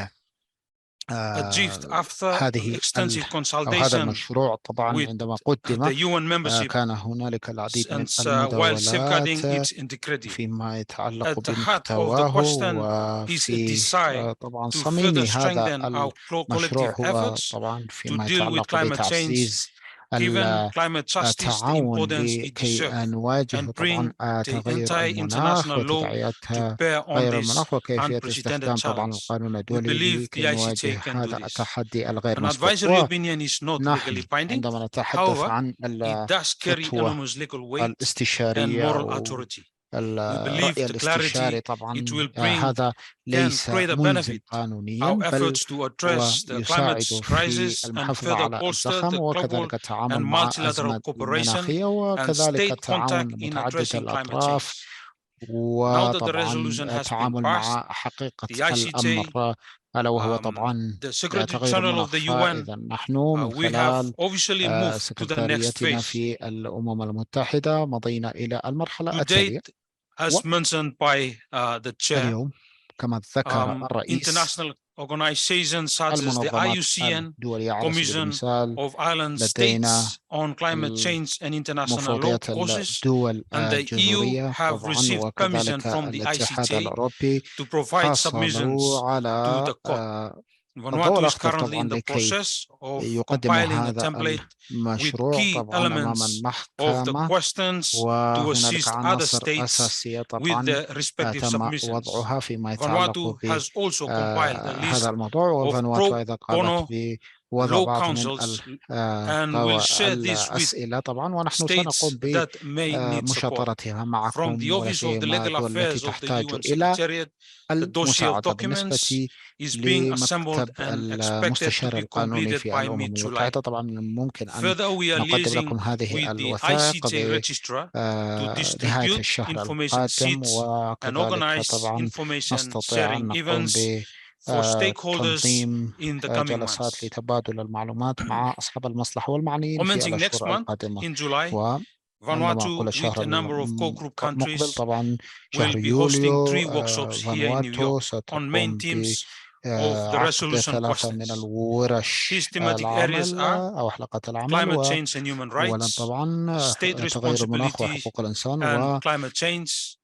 achieved after هذه extensive أو هذا consultation المشروع طبعا with عندما the قدم UN membership كان هنالك العديد من and while safeguarding المداولات its integrity. فيما يتعلق At the heart of the بمحتواه، question is a وفي desire طبعا to صميم further هذا strengthen our المشروع collective هو efforts طبعا to فيما deal with يتعلق climate change, بتعزيز given climate justice the التعاون importance it لكي deserves, نواجه and طبعا bring the تغير المناخ anti-international law to وتداعياتها bear on تغير this المناخ وكيفية unprecedented استخدام طبعا challenge. القانون We الدولي believe the لكي ICJ نواجه can do هذا this. التحدي الغير An مسبوق. advisory opinion is not ونحن legally binding. عندما نتحدث However, عن it does carry الفتوى enormous legal weight and الاستشارية moral أو authority. We الرأي believe the الاستشاري clarity طبعا it will bring هذا can ليس greater ملزم benefit قانونيا، our بل efforts to address the ويساعد climate في crisis and المحافظة further على bolster الزخم the global وكذلك التعامل and مع multilateral الأزمة cooperation المناخية and وكذلك state التعاون contact in متعدد addressing climate الأطراف change. Now that the وطبعا resolution has been التعامل passed, مع حقيقة the ICJ, الأمر ألا وهو طبعا the Secretary تغير General of the المناخ. UN, إذا نحن من we have خلال officially moved to the next سكرتاريتنا phase. في الأمم المتحدة مضينا إلى المرحلة To التالية. date, as mentioned by the chair, اليوم كما ذكر الرئيس international organizations such as the المنظمات IUCN, الدولية على سبيل Commission المثال of Island لدينا States on Climate Change and International Law مفوضية causes, الدول and the EU الجزرية have طبعا received permission وكذلك from the الاتحاد ICJ الأوروبي to provide submissions حصلوا to على the court. الضوء Vanuatu is الأخضر currently طبعا in the لكي process of يقدموا compiling a هذا template with المشروع key طبعا أمام elements of the المحكمة، questions to وهنالك assist other عناصر states أساسية with طبعا their respective تم submissions. وضعها فيما يتعلق Vanuatu has also compiled a list بهذا الموضوع، of وفانواتو pro أيضا bono قامت بوضع law بعض من councils and will share this with الأسئلة طبعا، ونحن states سنقوم that may need support. بمشاطرتها From معكم the Office of the ولسيما Legal الدول التي Affairs of the تحتاج UN إلى Secretariat, the dossier of المساعدة. documents بالنسبة is being assembled لمكتب and expected to المستشار be القانوني completed في by الأمم mid-July. المتحدة طبعا ممكن أن Further, we are نقدم liaising لكم هذه with the الوثائق ICJ registrar to نهاية distribute الشهر information القادم، sheets and وكذلك organize طبعا information نستطيع أن sharing نقوم events for stakeholders بتنظيم in the coming جلسات months. لتبادل المعلومات مع أصحاب المصلحة والمعنيين في Commencing next الأشهر month القادمة. in July, عندما Vanuatu أقول with الشهر a number of co-group المقبل countries طبعا will شهر be hosting يوليو 3 workshops here in New فانواتو York on main ستقوم themes of the resolution questions. These thematic areas are climate change and human rights, state responsibility and climate change,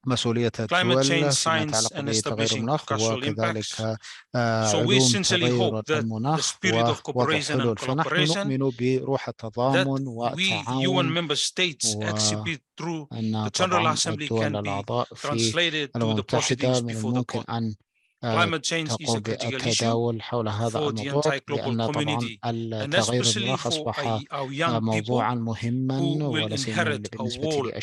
science and establishing casual impacts. So we sincerely hope that the spirit of cooperation and collaboration that we UN member states exhibit through the General Assembly can be translated to the proceedings before the court. Climate change is a critical issue for the entire global community, and especially for our young people who will inherit a world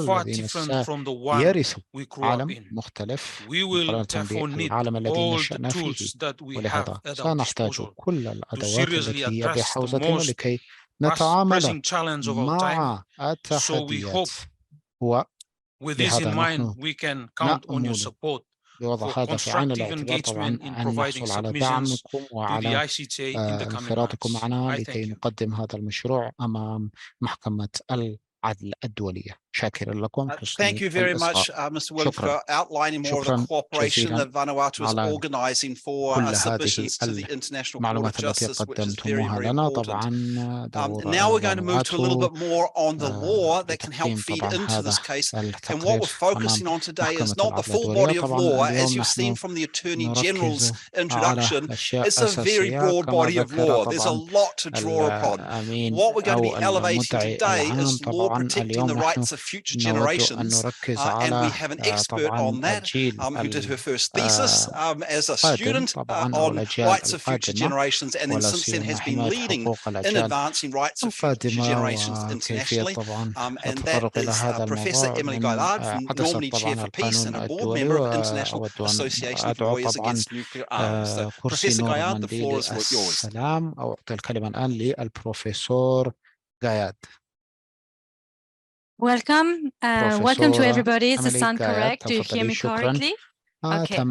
far different from the one we grew up in. We will therefore need all the tools that we have at our disposal to seriously address the most pressing challenge of our time. So we hope, with this in mind, we can count on your support for constructive engagement in providing submissions to the ICJ in the coming months. I thank you. Thank you very much, Mr. Willard, for outlining more of the cooperation that Vanuatu is organising for submissions to the International Court of Justice, which is very, very important. Now we're going to move to a little bit more on the law that can help feed into this case. And what we're focusing on today is not the full body of law, as you've seen from the Attorney General's introduction. It's a very broad body of law. There's a lot to draw upon. What we're going to be elevating today is law protecting the rights of future generations, and we have an expert on that who did her first thesis as a student on rights of future generations, and then since then has been leading in advancing rights of future generations internationally, and that is Professor Emily Gaillard, Normandy Chair for Peace and a board member of International Association of Lawyers Against Nuclear Arms. So, Professor Gaillard, the floor is yours. Welcome. Welcome to everybody. Is the sound correct? Do you hear me correctly? Okay. So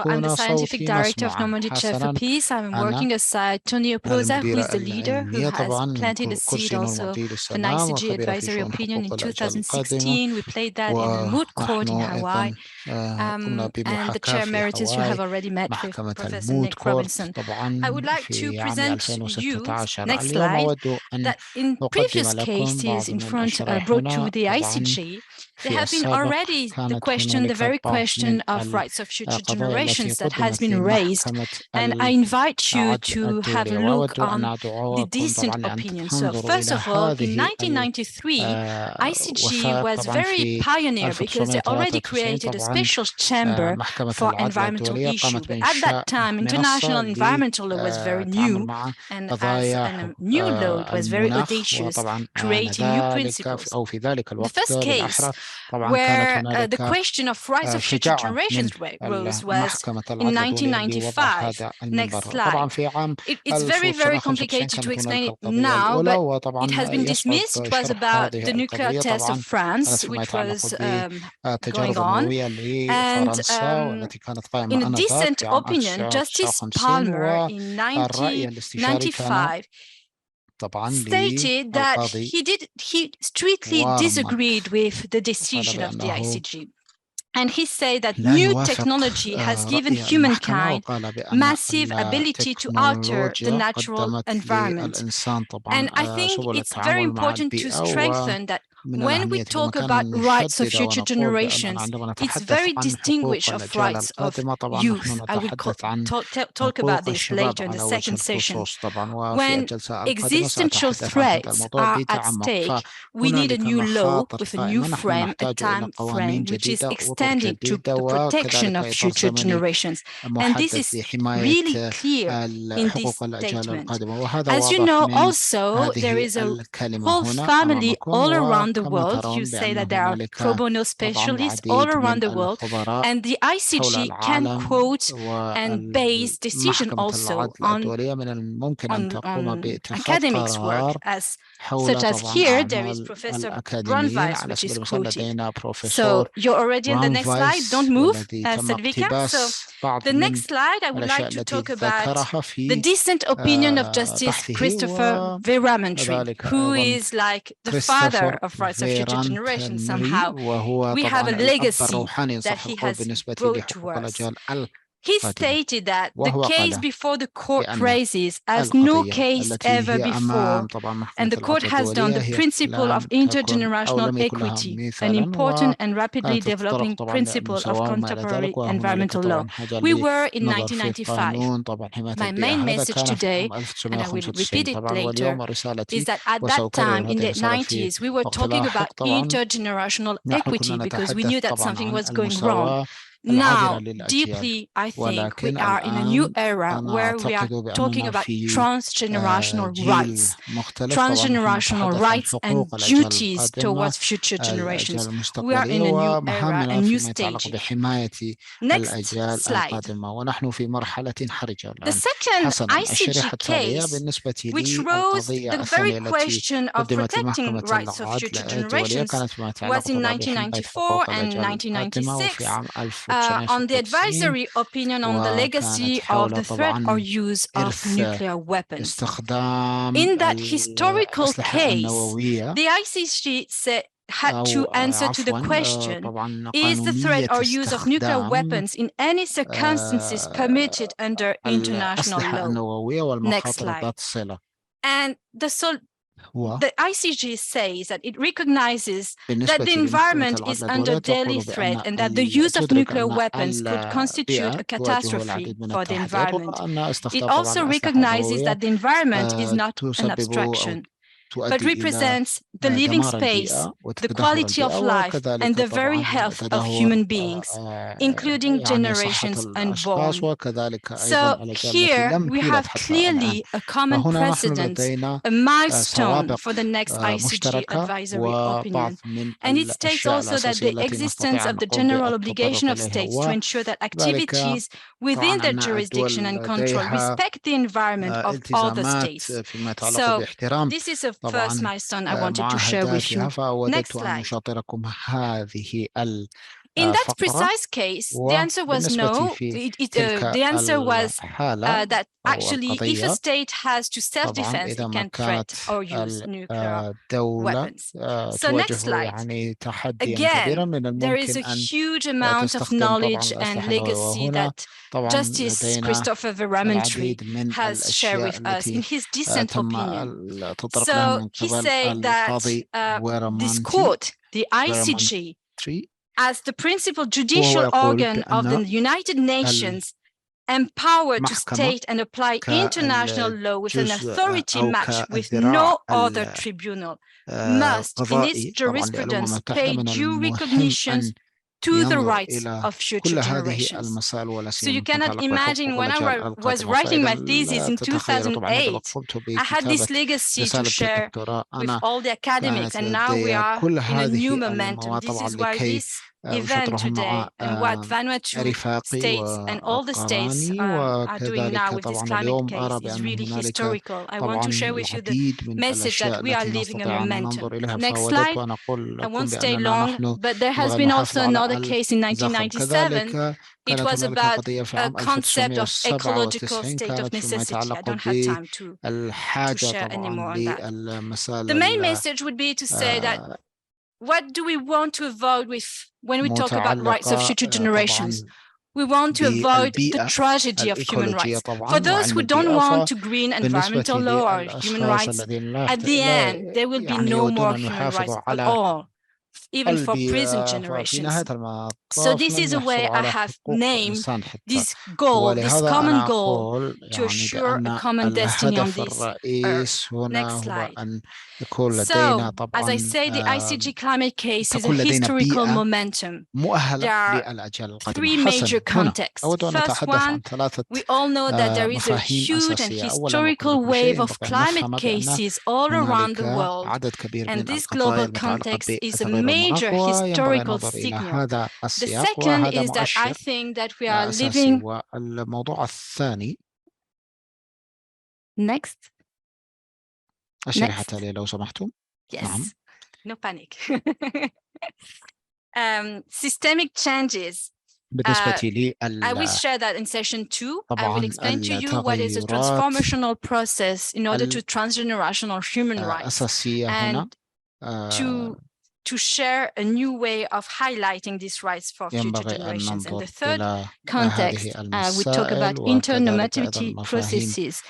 I'm the scientific director of Normandy Chair for Peace. I'm working aside Tony Oposa, who is the leader who has planted the seed also of an ICJ advisory opinion in 2016. We played that in a moot court in Hawaii. And the chair emeritus you have already met with Professor Nick Robinson. I would like to present you, next slide, that in previous cases in front brought to the ICJ, there have been already the very question of rights of future generations that has been raised. And I invite you to have a look on the decent opinion. So first of all, in 1993, ICJ was very pioneer because they already created a special chamber for environmental issues. But at that time, international environmental law was very new, and as a new law, it was very audacious, creating new principles. The first case where the question of rights of future generations rose was in 1995. Next slide. It's very, very complicated to explain it now, but it has been dismissed. It was about the nuclear test of France, which was going on. And in a decent opinion, Justice Palmer in 1995 stated that he strictly disagreed with the decision of the ICJ. And he said that new technology has given humankind massive ability to alter the natural environment. And I think it's very important to strengthen that when we talk about rights of future generations, it's very distinguished of rights of youth. I will talk about this later in the second session. When existential threats are at stake, we need a new law with a new frame, a time frame, which is extended to the protection of future generations. And this is really clear in this statement. As you know, also, there is a whole family all around the world. You say that there are pro bono specialists all around the world, and the ICJ can quote and base decision also on academics' work, such as here there is Professor Brunweiss, which is quoted. So you're already in the next slide. Don't move, Selvika. So the next slide, I would like to talk about the decent opinion of Justice Christopher Veeramantree, who is like the father of rights of future generations somehow. We have a legacy that he has brought to us. He stated that the case before the court بأن raises as no القضية case التي ever هي before, أمام طبعا محكمة and the court العدل has done the الدولية هي principle of لم تكن أو intergenerational لم يكن لها equity, an مثالا important and rapidly وكانت تتطرق developing طبعا principle of للمساواة وما إلى contemporary ذلك وهنالك environmental law. طبعا حاجة We were in لنظر في 1995. قانون طبعا حماية My البيئة main هذا message كان في today, عام and I will repeat 1995 it طبعا later, واليوم is رسالتي that at that وسأكرر time in هذه the الرسالة في 90s, we were وقت talking about لاحق طبعا intergenerational نحن equity كنا because we knew نتحدث that طبعا something عن was going wrong. المساواة العادلة Now, للأجيال deeply, I think we ولكن are in a new الآن era أنا where we are أعتقد talking بأننا about في transgenerational جيل rights, مختلف طبعا نحن transgenerational نتحدث عن rights and حقوق الأجيال duties القادمة towards future الأجيال generations. We are المستقبلية in a new era, a ومهامنا new فيما يتعلق stage. بحماية Next الأجيال slide. القادمة ونحن في مرحلة حرجة The الآن. second حسنا ICJ الشريحة التالية case, بالنسبة which لي rose القضية the very الثانية التي question of قدمت protecting لمحكمة rights of العدل future الدولية generations, كانت فيما يتعلق was in طبعا بحماية 1994 حقوق and الأجيال القادمة 1996 وفي عام on the 1996 advisory opinion on the legacy وكانت of the حول threat or طبعا use of إرث nuclear weapons. استخدام In that historical الأسلحة case, النووية the ICC had to أو answer to the عفوا question, طبعا is the threat قانونية or use of nuclear استخدام weapons in any circumstances permitted under international الأسلحة law? النووية Next والمخاطر slide. ذات الصلة. And the ICJ says that it recognizes that the environment is under daily threat and that the use of nuclear weapons could constitute a catastrophe for the environment. It also recognizes that the environment is not an abstraction, but represents the living space, the quality of life, and the very health of human beings, including generations unborn. So here we have clearly a common precedent, a milestone for the next ICJ advisory opinion. And it states also that the existence of the general obligation of states to ensure that activities within their jurisdiction and control respect the environment of all the states. So this is a first milestone I wanted to share with you. Next slide. In that precise case, the answer was no. The answer was that actually, if a state has to self-defense, it can threat or use nuclear weapons. So next slide. Again, there is a huge amount of knowledge and legacy that Justice Christopher Veramentre has shared with us in his dissent opinion. So he said that this court, the ICJ, as the principal judicial organ of the United Nations, empowered to state and apply international law with an authority matched with no other tribunal, must, in its jurisprudence, pay due recognition to the rights of future generations. So you cannot imagine when I was writing my thesis in 2008, I had this legacy to share with all the academics, and now we are in a new momentum. This is why this event today and what Vanuatu states and all the states are doing now with this climate case is really historical. I want to share with you the message that we are living a momentum. Next slide. I won't stay long, but there has been also another case in 1997. It was about a concept of ecological state of necessity. I don't have time to share anymore on that. The main message would be to say that what do we want to avoid when we talk about rights of future generations? We want to avoid the tragedy of human rights. For those who don't want to green environmental law or human rights, at the end, there will be no more human rights at all, even for present generations. So this is a way I have named this goal, this common goal, to assure a common destiny on this earth. Next slide. So, as I say, the ICJ climate case is a historical momentum. There are three major contexts. First one, we all know that there is a huge and historical wave of climate cases all around the world, and this global context is a major historical signal. The second is that I think that we are living. Next. الشريحة التالية لو سمحتم. Yes. No panic. Systemic changes. بالنسبة لي I will share that in session 2. I will explain to you what is a transformational process in order to transgenerational human rights and to to share a new way of highlighting these rights for future generations. And the third context, we talk about internormativity processes.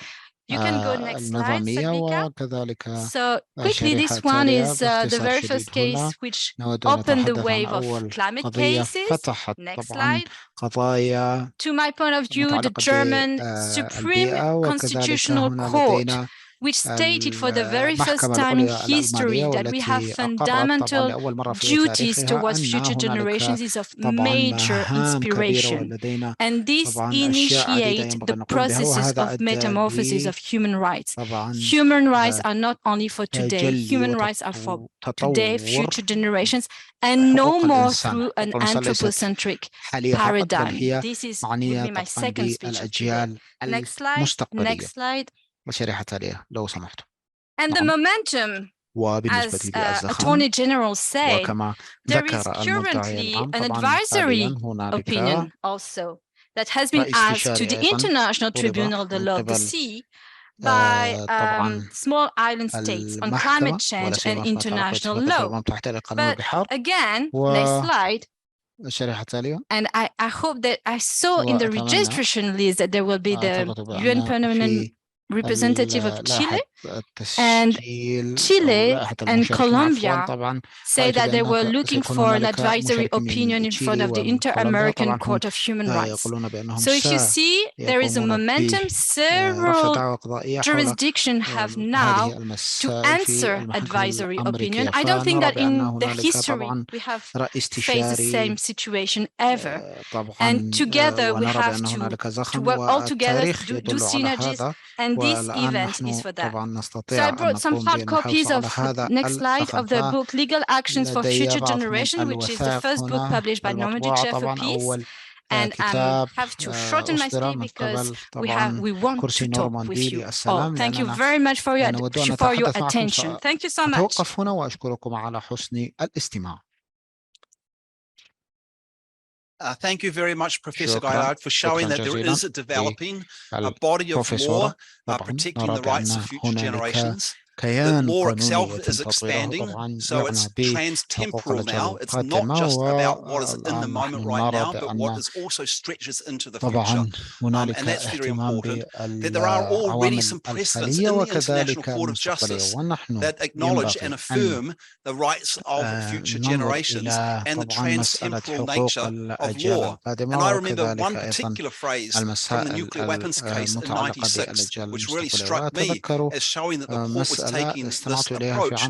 You can go next slide, Sadvika. So quickly, this one is the very first case which opened the wave of climate cases. Next slide. To my point of view, the German Supreme Constitutional Court, which stated for the very first time in history that we have fundamental duties towards future generations, is of major inspiration. And this initiates the processes of metamorphosis of human rights. Human rights are not only for today, human rights are for today, future generations, and no more through an anthropocentric paradigm. This is will be my second speech of today. Next slide. Next slide. And the momentum, as Attorney General said, there is currently an advisory opinion also that has been asked to the International Tribunal de l'Ordre de Sea by small island states on climate change and international law. But again, next slide. And I hope that I saw in the registration list that there will be the UN Permanent Representative of Chile, and Chile and Colombia say that they were looking for an advisory opinion in front of the Inter-American Court of Human Rights. So if you see, there is a momentum. Several jurisdictions have now to answer advisory opinion. I don't think that in the history we have faced the same situation ever. And together we have to work all together, do synergies, and this event is for that. So I brought some hard copies of, next slide, of the book Legal Actions for Future Generation, which is the first book published by Normandy Chair for Peace. And I have to shorten my speech because we want to talk with you all. Thank you very much for your attention. Thank you so much. Thank you very much, Professor Gaillard, for showing that there is a developing body of law protecting the rights of future generations. The law itself is expanding, so it's trans-temporal now. It's not just about what is in the moment right now, but what is also stretches into the future. And that's very important. That there are already some precedents in the International Court of Justice that acknowledge and affirm the rights of future generations and the trans-temporal nature of law. And I remember one particular phrase from the nuclear weapons case in '96, which really struck me as showing that the court was taking this approach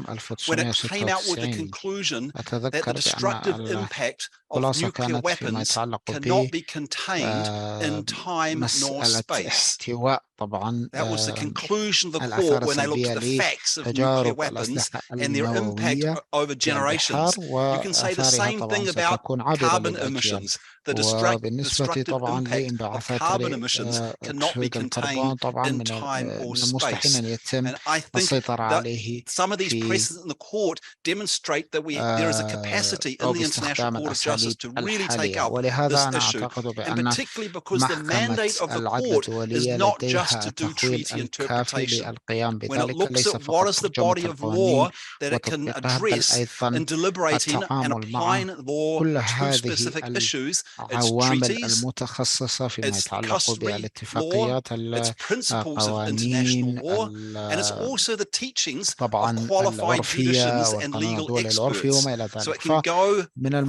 when it came out with the conclusion that the destructive impact of nuclear weapons cannot be contained in time nor space. That was the conclusion of the court when they looked at the facts of nuclear weapons and their impact over generations. You can say the same thing about carbon emissions. The destructive impact of carbon emissions cannot be contained in time or space. And I think that some of these precedents in the court demonstrate that there is a capacity in the International Court of Justice to really take up this issue, and particularly because the mandate of the court is not just to do treaty interpretation. When it looks at what is the body of law that it can address in deliberating and applying law to specific issues, it's treaties, it's customary law, it's principles of international law, and it's also the teachings of qualified judicians and legal experts. So it can go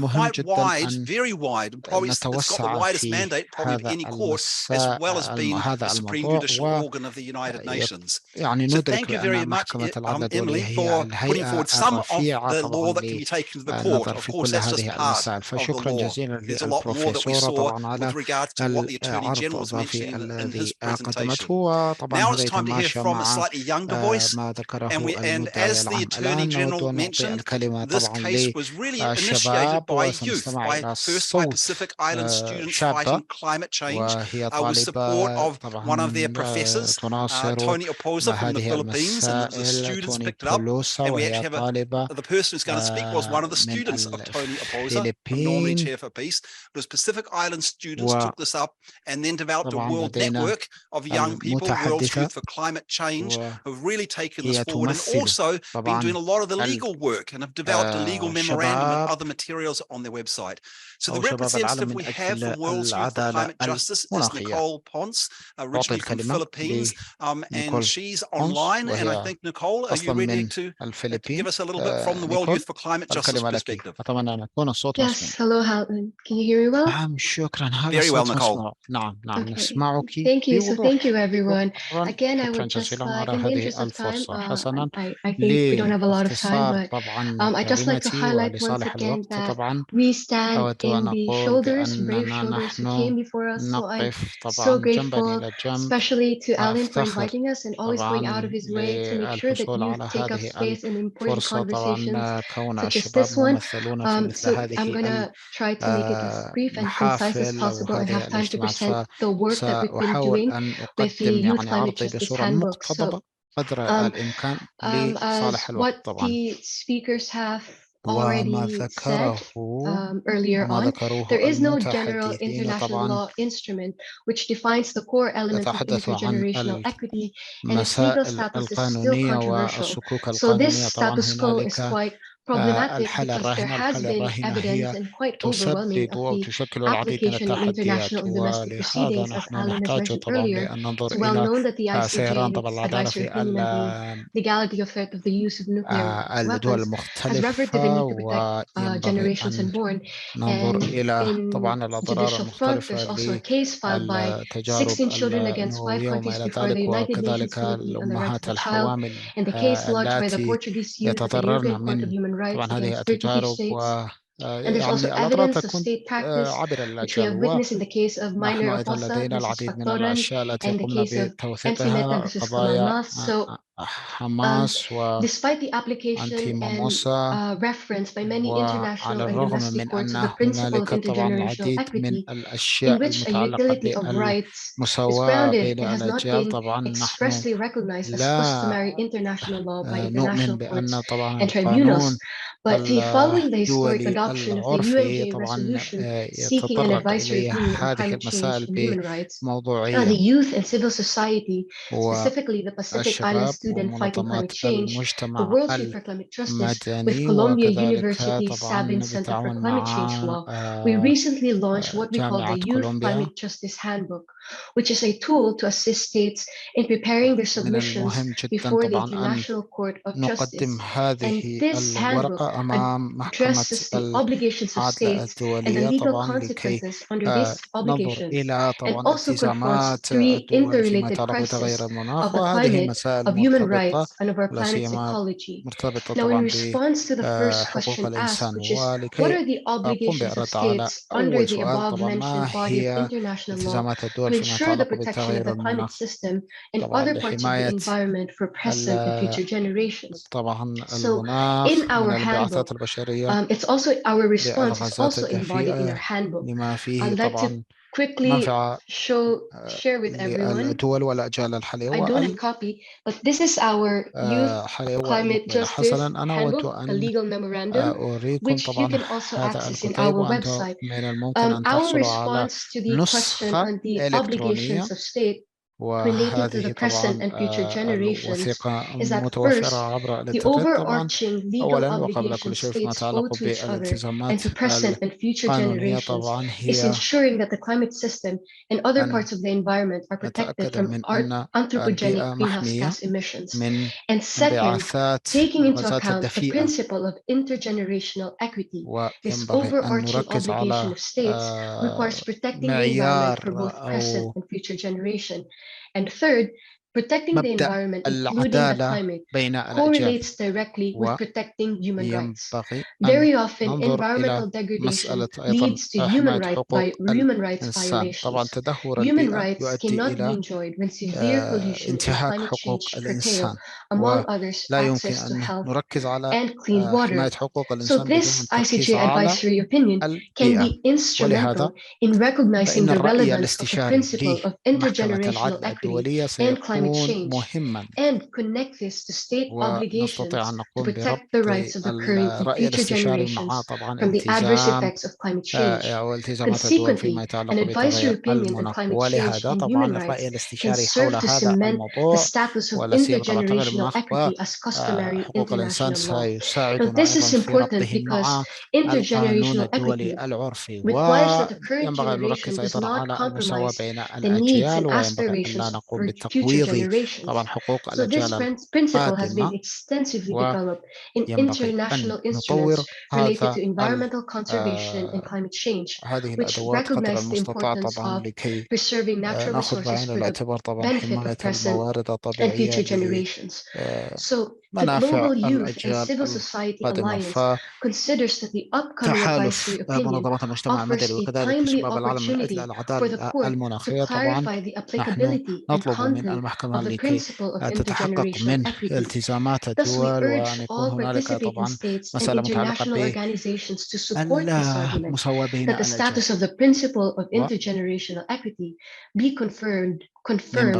quite wide, very wide, and probably it's got the widest mandate probably of any court, as well as being the Supreme Judicial Organ of the United Nations. So thank you very much, Emily, for putting forward some of the law that can be taken to the court. Of course, that's just part of the law. There's a lot more that we saw with regards to what the Attorney General was mentioning in his presentation. Now it's time to hear from a slightly younger voice, and as the Attorney General mentioned, this case was really initiated by youth, first by Pacific Island students fighting climate change, with support of one of their professors, Tony Oposa from the Philippines, and the students picked it up. And we actually have the person who's going to speak was one of the students of Tony Oposa from Normandy Chair for Peace. But as Pacific Island students took this up and then developed a world network of young people, World's Youth for Climate Change, who've really taken this forward and also been doing a lot of the legal work and have developed a legal memorandum and other materials on their website. So the representative we have from World's Youth for Climate Justice is Nicole Ponce, originally from the Philippines, and she's online. And I think, Nicole, are you ready to give us a little bit from the World Youth for Climate Justice perspective? Yes, hello, Helen. Can you hear me well? Very well, Nicole. Okay. Thank you. So thank you, everyone. Again, I would just, in the interest of time, I think we don't have a lot of time, but I'd just like to highlight once again that we stand in the shoulders, brave shoulders who came before us. So I'm so grateful, especially to Alan for inviting us and always going out of his way to make sure that youth take up space in important conversations such as this one. So I'm going to try to make it as brief and concise as possible and have time to present the work that we've been doing with the Youth Climate Justice Handbook. So as what the speakers have already said earlier on, there is no general international law instrument which defines the core elements of intergenerational equity, and its legal status is still controversial. So this status quo is quite problematic because there has been evidence and quite overwhelming of the application in international and domestic proceedings, as Alan has mentioned earlier. It's well known that the ICJ in its advisory opinion on the legality of threat of the use of nuclear weapons has referred to the need to protect generations unborn. And in judicial front, there's also a case filed by 16 children against 5 countries before the United Nations Committee on the Rights of the Child, and the case lodged by the Portuguese youth at the European Court of Human Rights against 32 states. And there's also evidence of state practice, which we have witnessed in the case of Minor Oposa versus Factoran and the case of Encimeta versus Kamalmas. So despite the application and reference by many international and domestic courts of the principle of intergenerational equity, in which a utility of rights is grounded, it has not been expressly recognized as customary international law by international courts and tribunals. But following the historic adoption of the UNGA resolution seeking an advisory opinion on climate change and human rights, the youth and civil society, specifically the Pacific Island student fighting climate change, the World's Youth for Climate Justice, with Columbia University's Sabin Center for Climate Change Law, we recently launched what we call the Youth Climate Justice Handbook, which is a tool to assist states in preparing their submissions before the International Court of Justice. And this handbook addresses the obligations of states and the legal consequences under these obligations, and also confronts 3 interrelated crises of the climate, of human rights, and of our planet's ecology. Now, in response to the first question asked, which is, what are the obligations of states under the above-mentioned body of international law to ensure the protection of the climate system and other parts of the environment for present and future generations? So, in our handbook, it's also our response is also embodied in our handbook. I'd like to quickly share with everyone. I don't have a copy, but this is our Youth Climate Justice Handbook, the legal memorandum, which you can also access in our website. Our response to the question on the obligations of state relating to the present and future generations is that first, the overarching legal obligations states owe to each other and to present and future generations is ensuring that the climate system and other parts of the environment are protected from anthropogenic greenhouse gas emissions. And second, taking into account the principle of intergenerational equity, this overarching obligation of states requires protecting the environment for both present and future generation. And third, Protecting the environment, including the climate, correlates directly with protecting human rights. Very often, environmental degradation leads to human rights violations. Human rights cannot be enjoyed when severe pollution and climate change curtail, among others, access to health and clean water. So this ICJ advisory opinion can be instrumental in recognizing the relevance of the principle of intergenerational equity and climate change, and connect this to state obligations to protect the rights of the current and future generations from the adverse effects of climate change. Consequently, an advisory opinion on climate change and human rights can serve to cement the status of intergenerational equity as customary international law. Now, this is important because intergenerational equity requires that the current generation does not compromise the needs and aspirations for future generations. So this principle has been extensively developed in international instruments related to environmental conservation and climate change, which recognize the importance of preserving natural resources for the benefit of present and future generations. So the Global Youth and Civil Society Alliance considers that the upcoming advisory opinion offers a timely opportunity for the court to clarify the applicability and content of the principle of intergenerational equity. Thus, we urge all participating states and international organizations to support this argument that the status of the principle of intergenerational equity be confirmed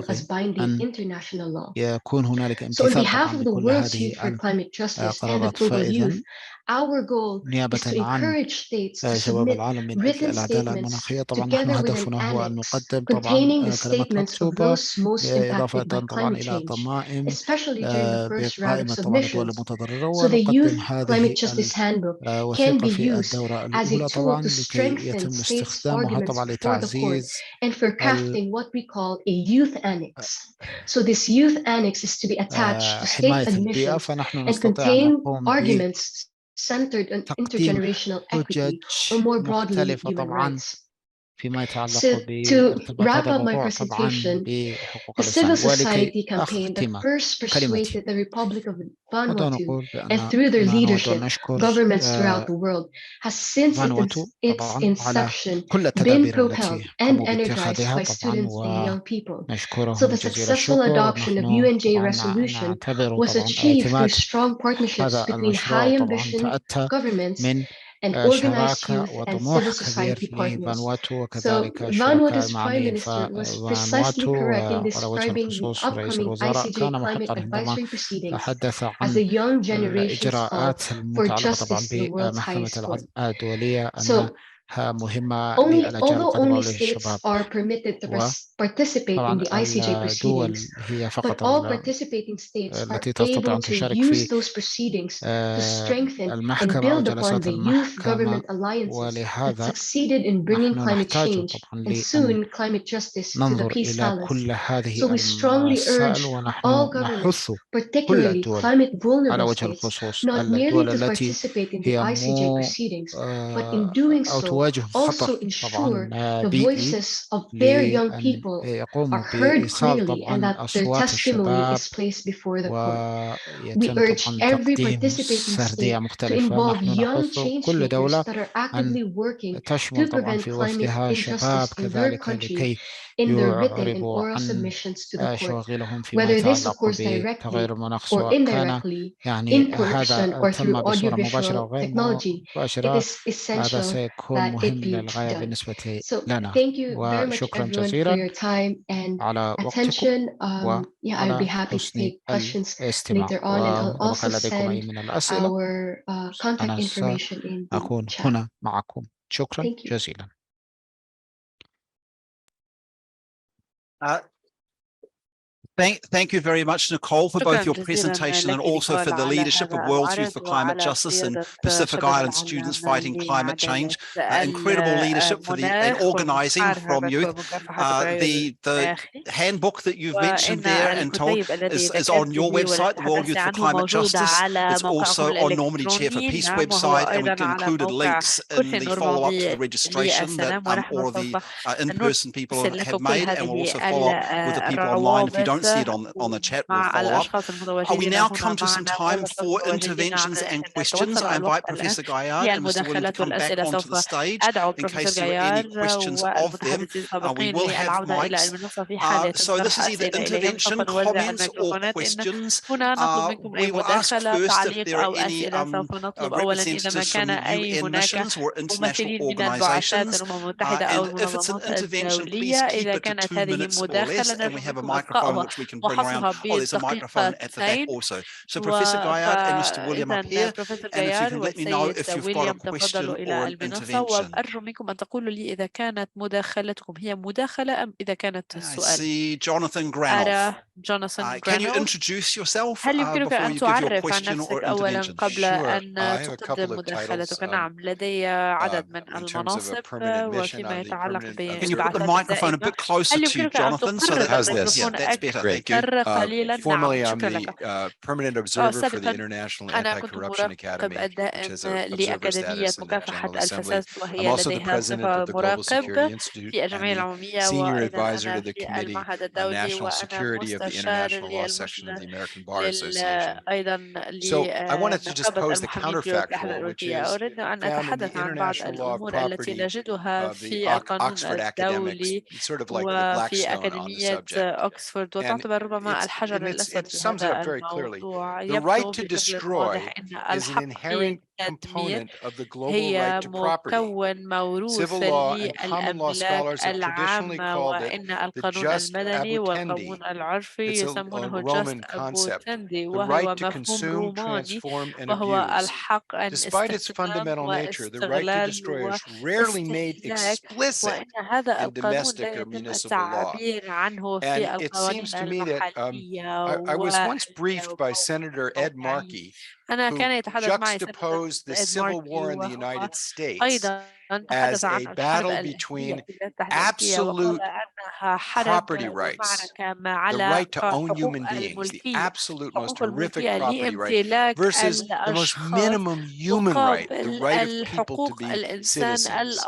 as binding international law. So on behalf of the World's Youth for Climate Justice and the Global Youth, our goal is to encourage states to submit written statements together with an annex containing the statements of those most impacted by climate change, especially during the first round of submissions. So the Youth Climate Justice Handbook can be used as a tool to strengthen states' arguments before the court and for crafting what we call a Youth Annex. So this Youth Annex is to be attached to state admissions and contain arguments centered on intergenerational equity or more broadly human rights. So to wrap up my presentation, the civil society campaign that first persuaded the Republic of Vanuatu and through their leadership, governments throughout the world, has since its inception been propelled and energized by students and young people. So the successful adoption of UNJ resolution was achieved through strong partnerships between high ambition governments and organized youth and civil society partners. So Vanuatu's Prime Minister was precisely correct in describing the upcoming ICJ climate advisory proceedings as a young generation's call for justice in the world's highest court. So although only states are permitted to participate in the ICJ proceedings, but all participating states are able to use those proceedings to strengthen and build upon the youth government alliances that succeeded in bringing climate change and soon climate justice to the Peace Palace. So we strongly urge all governments, particularly climate vulnerable states, not merely to participate in the ICJ proceedings, but in doing so also ensure the voices of their young people are heard clearly and that their testimony is placed before the court. We urge every participating state to involve young change makers that are actively working to prevent climate injustice in their country in their written and oral submissions to the court, whether this occurs directly or indirectly, in person or through audiovisual technology. It is essential that it be done. So thank you very much everyone for your time and attention. I'll be happy to take questions later on, and I'll also send our contact information in the chat. Thank you. Thank you very much, Nicole, for both your presentation and also for the leadership of World's Youth for Climate Justice and Pacific Island students fighting climate change. Incredible leadership and organizing from youth. The handbook that you've mentioned there and told is on your website, the World Youth for Climate Justice. It's also on Normandy Chair for Peace website, and we've included links in the follow-up to the registration that all of the in-person people have made, and we'll also follow up with the people online. If you don't can't see it on the chat, we'll follow up. We now come to some time for interventions and questions. I invite Professor Gaillard and Mr. William to come back onto the stage in case there are any questions of them. We will have mics. So this is either intervention, comments, or questions. We will ask first if there are any representatives from UN missions or international organizations. And if it's an intervention, please keep it to 2 minutes or less. And we have a microphone which we can bring around. Oh, there's a microphone at the back also. So Professor Gaillard and Mr. William up here. And if you can let me know if you've got a question or an intervention. وأرجو منكم أن تقولوا لي إذا كانت مداخلتكم هي مداخلة أم إذا كانت I السؤال. see Jonathan Granoff. Can you introduce yourself هل يمكنك before أن you give your تعرف عن question نفسك or أولا intervention? قبل أن تقدم مداخلتك؟ نعم، لدي عدد من المناصب وفيما يتعلق Can you put the microphone a bit closer to you, Jonathan, so that that's better. Thank you. Formally, I'm the permanent observer for the International Anti-Corruption Academy, which has observer status in the General Assembly. I'm also the president of the Global Security Institute and the senior advisor to the Committee on National Security of the International Law Section of the American Bar Association. So I wanted to just pose the counterfactual, which is found in the International Law of Property of the Oxford academics, sort of like the Blackstone on the subject. And it sums it up very clearly. The right to destroy is an inherent component of the global right to property. Civil law and common law scholars have traditionally called it the jus abutendi. It's a Roman concept, the right to consume, transform, and abuse. Despite its fundamental nature, the right to destroy is rarely made explicit in domestic or municipal law. And it seems to me that I was once briefed by Senator Ed Markey, who juxtaposed the Civil War in the United States as a battle between absolute property rights, the right to own human beings, the absolute most horrific property right, versus the most minimum human right, the right of people to be citizens.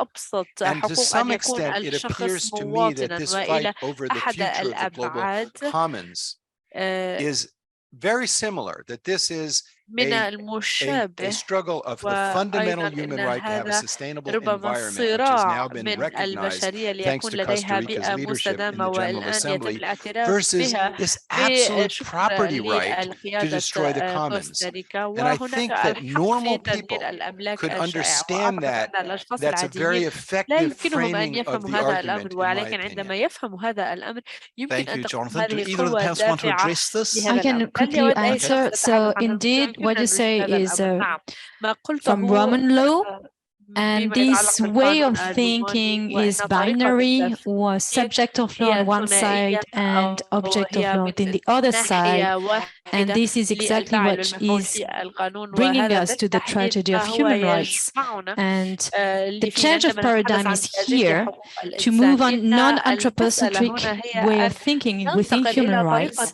And to some extent, it appears to me that this fight over the future of the global commons is very similar, that this is a struggle of the fundamental human right to have a sustainable environment, which has now been recognized thanks to Costa Rica's leadership in the General Assembly, versus this absolute property right to destroy the commons. And I think that normal people could understand that. That's a very effective framing of the argument, in my opinion. Thank you, Jonathan. Do either of the panelists want to address this? I can quickly answer. So indeed, what you say is from Roman law, and this way of thinking is binary, or subject of law on one side and object of law on the other side. And this is exactly what is bringing us to the tragedy of human rights. And the change of paradigm is here to move on non-anthropocentric way of thinking within human rights.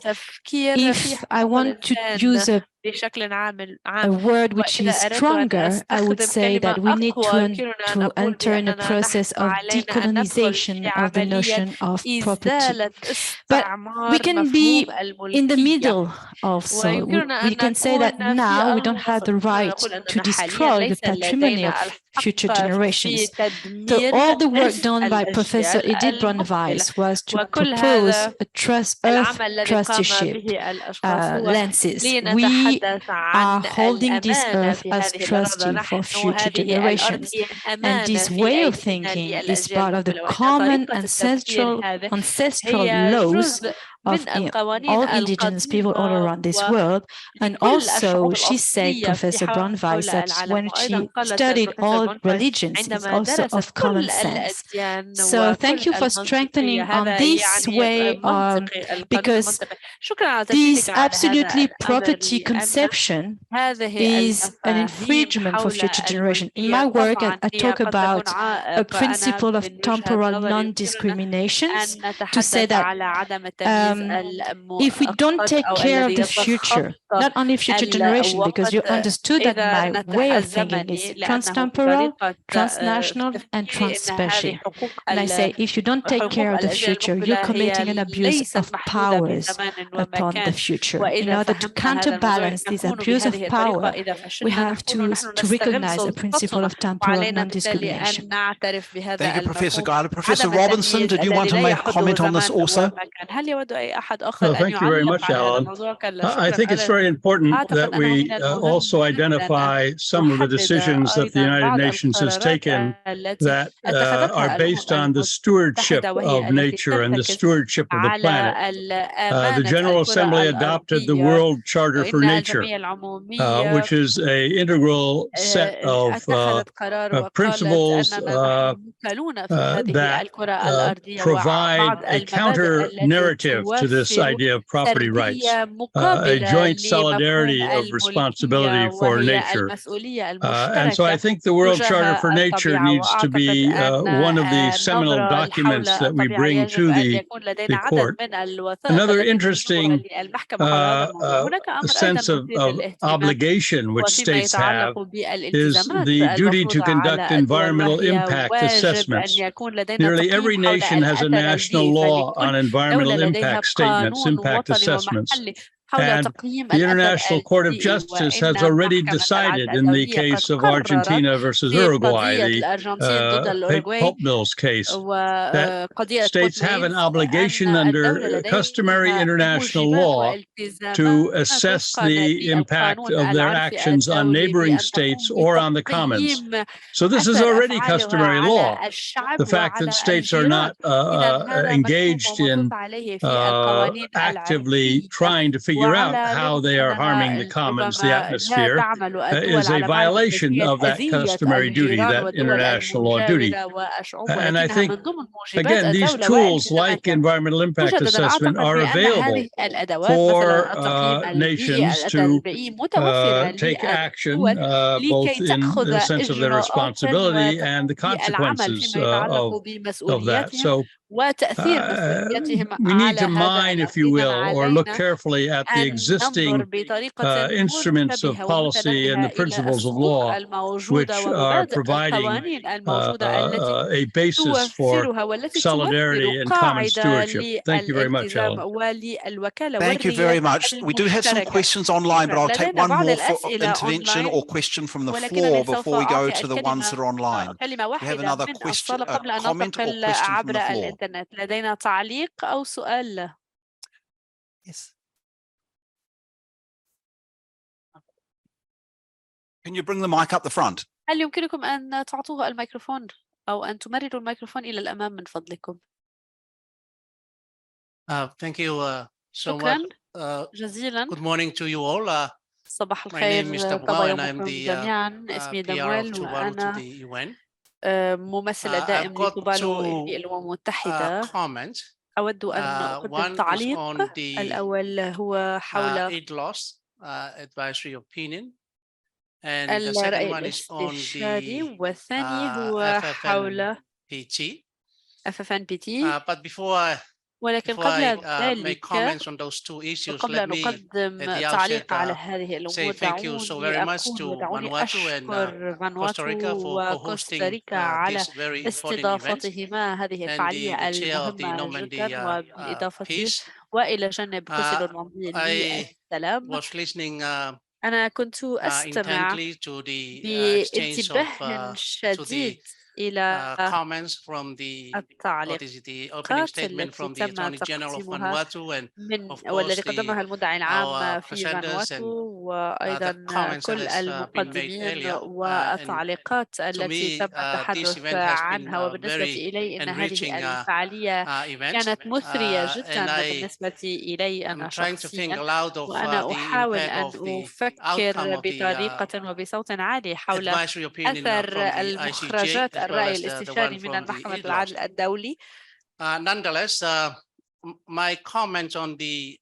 If I want to use a word which is stronger, I would say that we need to enter in a process of decolonization of the notion of property. But we can be in the middle also. We can say that now we don't have the right to destroy the patrimony of future generations. So all the work done by Professor Edith Brandewijs was to propose a trusteeship lenses. We are holding this earth as trustee for future generations. And this way of thinking is part of the common ancestral laws of all indigenous people all around this world. And also, she said, Professor Brandewijs, that when she studied all religions, it's also of common sense. So thank you for strengthening on this way, because this absolutely property conception is an infringement for future generations. In my work, I talk about a principle of temporal non-discrimination to say that if we don't take care of the future, not only future generation, because you understood that my way of thinking is transtemporal, transnational, and transspecial. And I say, if you don't take care of the future, you're committing an abuse of powers upon the future. In order to counterbalance this abuse of power, we have to recognize the principle of temporal non-discrimination. Thank you, Professor Gala. Professor Robinson, did you want to make a comment on this also? Thank you very much, Alan. I think it's very important that we also identify some of the decisions that the United Nations has taken that are based on the stewardship of nature and the stewardship of the planet. The General Assembly adopted the World Charter for Nature, which is an integral set of principles that provide a counter narrative to this idea of property rights, a joint solidarity of responsibility for nature. And so I think the World Charter for Nature needs to be one of the seminal documents that we bring to the court. Another interesting sense of obligation which states have is the duty to conduct environmental impact assessments. Nearly every nation has a national law on environmental impact statements, impact assessments. And the International Court of Justice has already decided in the case of Argentina versus Uruguay, the pulp mills case, that states have an obligation under customary international law to assess the impact of their actions on neighboring states or on the commons. So this is already customary law. The fact that states are not engaged in actively trying to figure out how they are harming the commons, the atmosphere, is a violation of that customary duty, that international law duty. And I think, again, these tools like environmental impact assessment are available for nations to take action, both in the sense of their responsibility and the consequences of that. So we need to mine, if you will, or look carefully at the existing instruments of policy and the principles of law, which are providing a basis for solidarity and common stewardship. Thank you very much, Alan. Thank you very much. We do have some questions online, but I'll take one more intervention or question from the floor before we go to the ones that are online. We have another question, a comment or question from the floor. لدينا تعليق أو سؤال. Yes. Can you bring the mic up the front? هل يمكنكم أن تعطوه الميكروفون أو أن تمرروا الميكروفون إلى الأمام من فضلكم؟ Thank you so شكرا جزيلا. Good morning to you all. صباح الخير طبعا يومكم جميعا. اسمي دمويل وأنا ممثل دائم لتوفالو للأمم المتحدة. أود أن أقدم تعليق. الأول هو حول الرأي الاستشاري، والثاني هو حول FFNPT. ولكن قبل ذلك وقبل أن أقدم تعليق على هذه الأمور دعوني أشكر فانواتو وكوستاريكا على استضافتهما هذه الفعالية المهمة جدا، وبالإضافة وإلى جانب كوسيلو المنظير للسلام. أنا كنت أستمع بانتباه شديد إلى التعليقات التي تم تقديمها والتي قدمها المدعي العام في فانواتو، وأيضا كل المقدمين والتعليقات التي تم التحدث عنها. وبالنسبة إلي إن هذه الفعالية كانت مثرية جدا بالنسبة إلي أنا شخصيا، وأنا أحاول أن أفكر بطريقة وبصوت عالي حول أثر المخرجات الرأي الاستشاري من المحكمة العدل الدولي.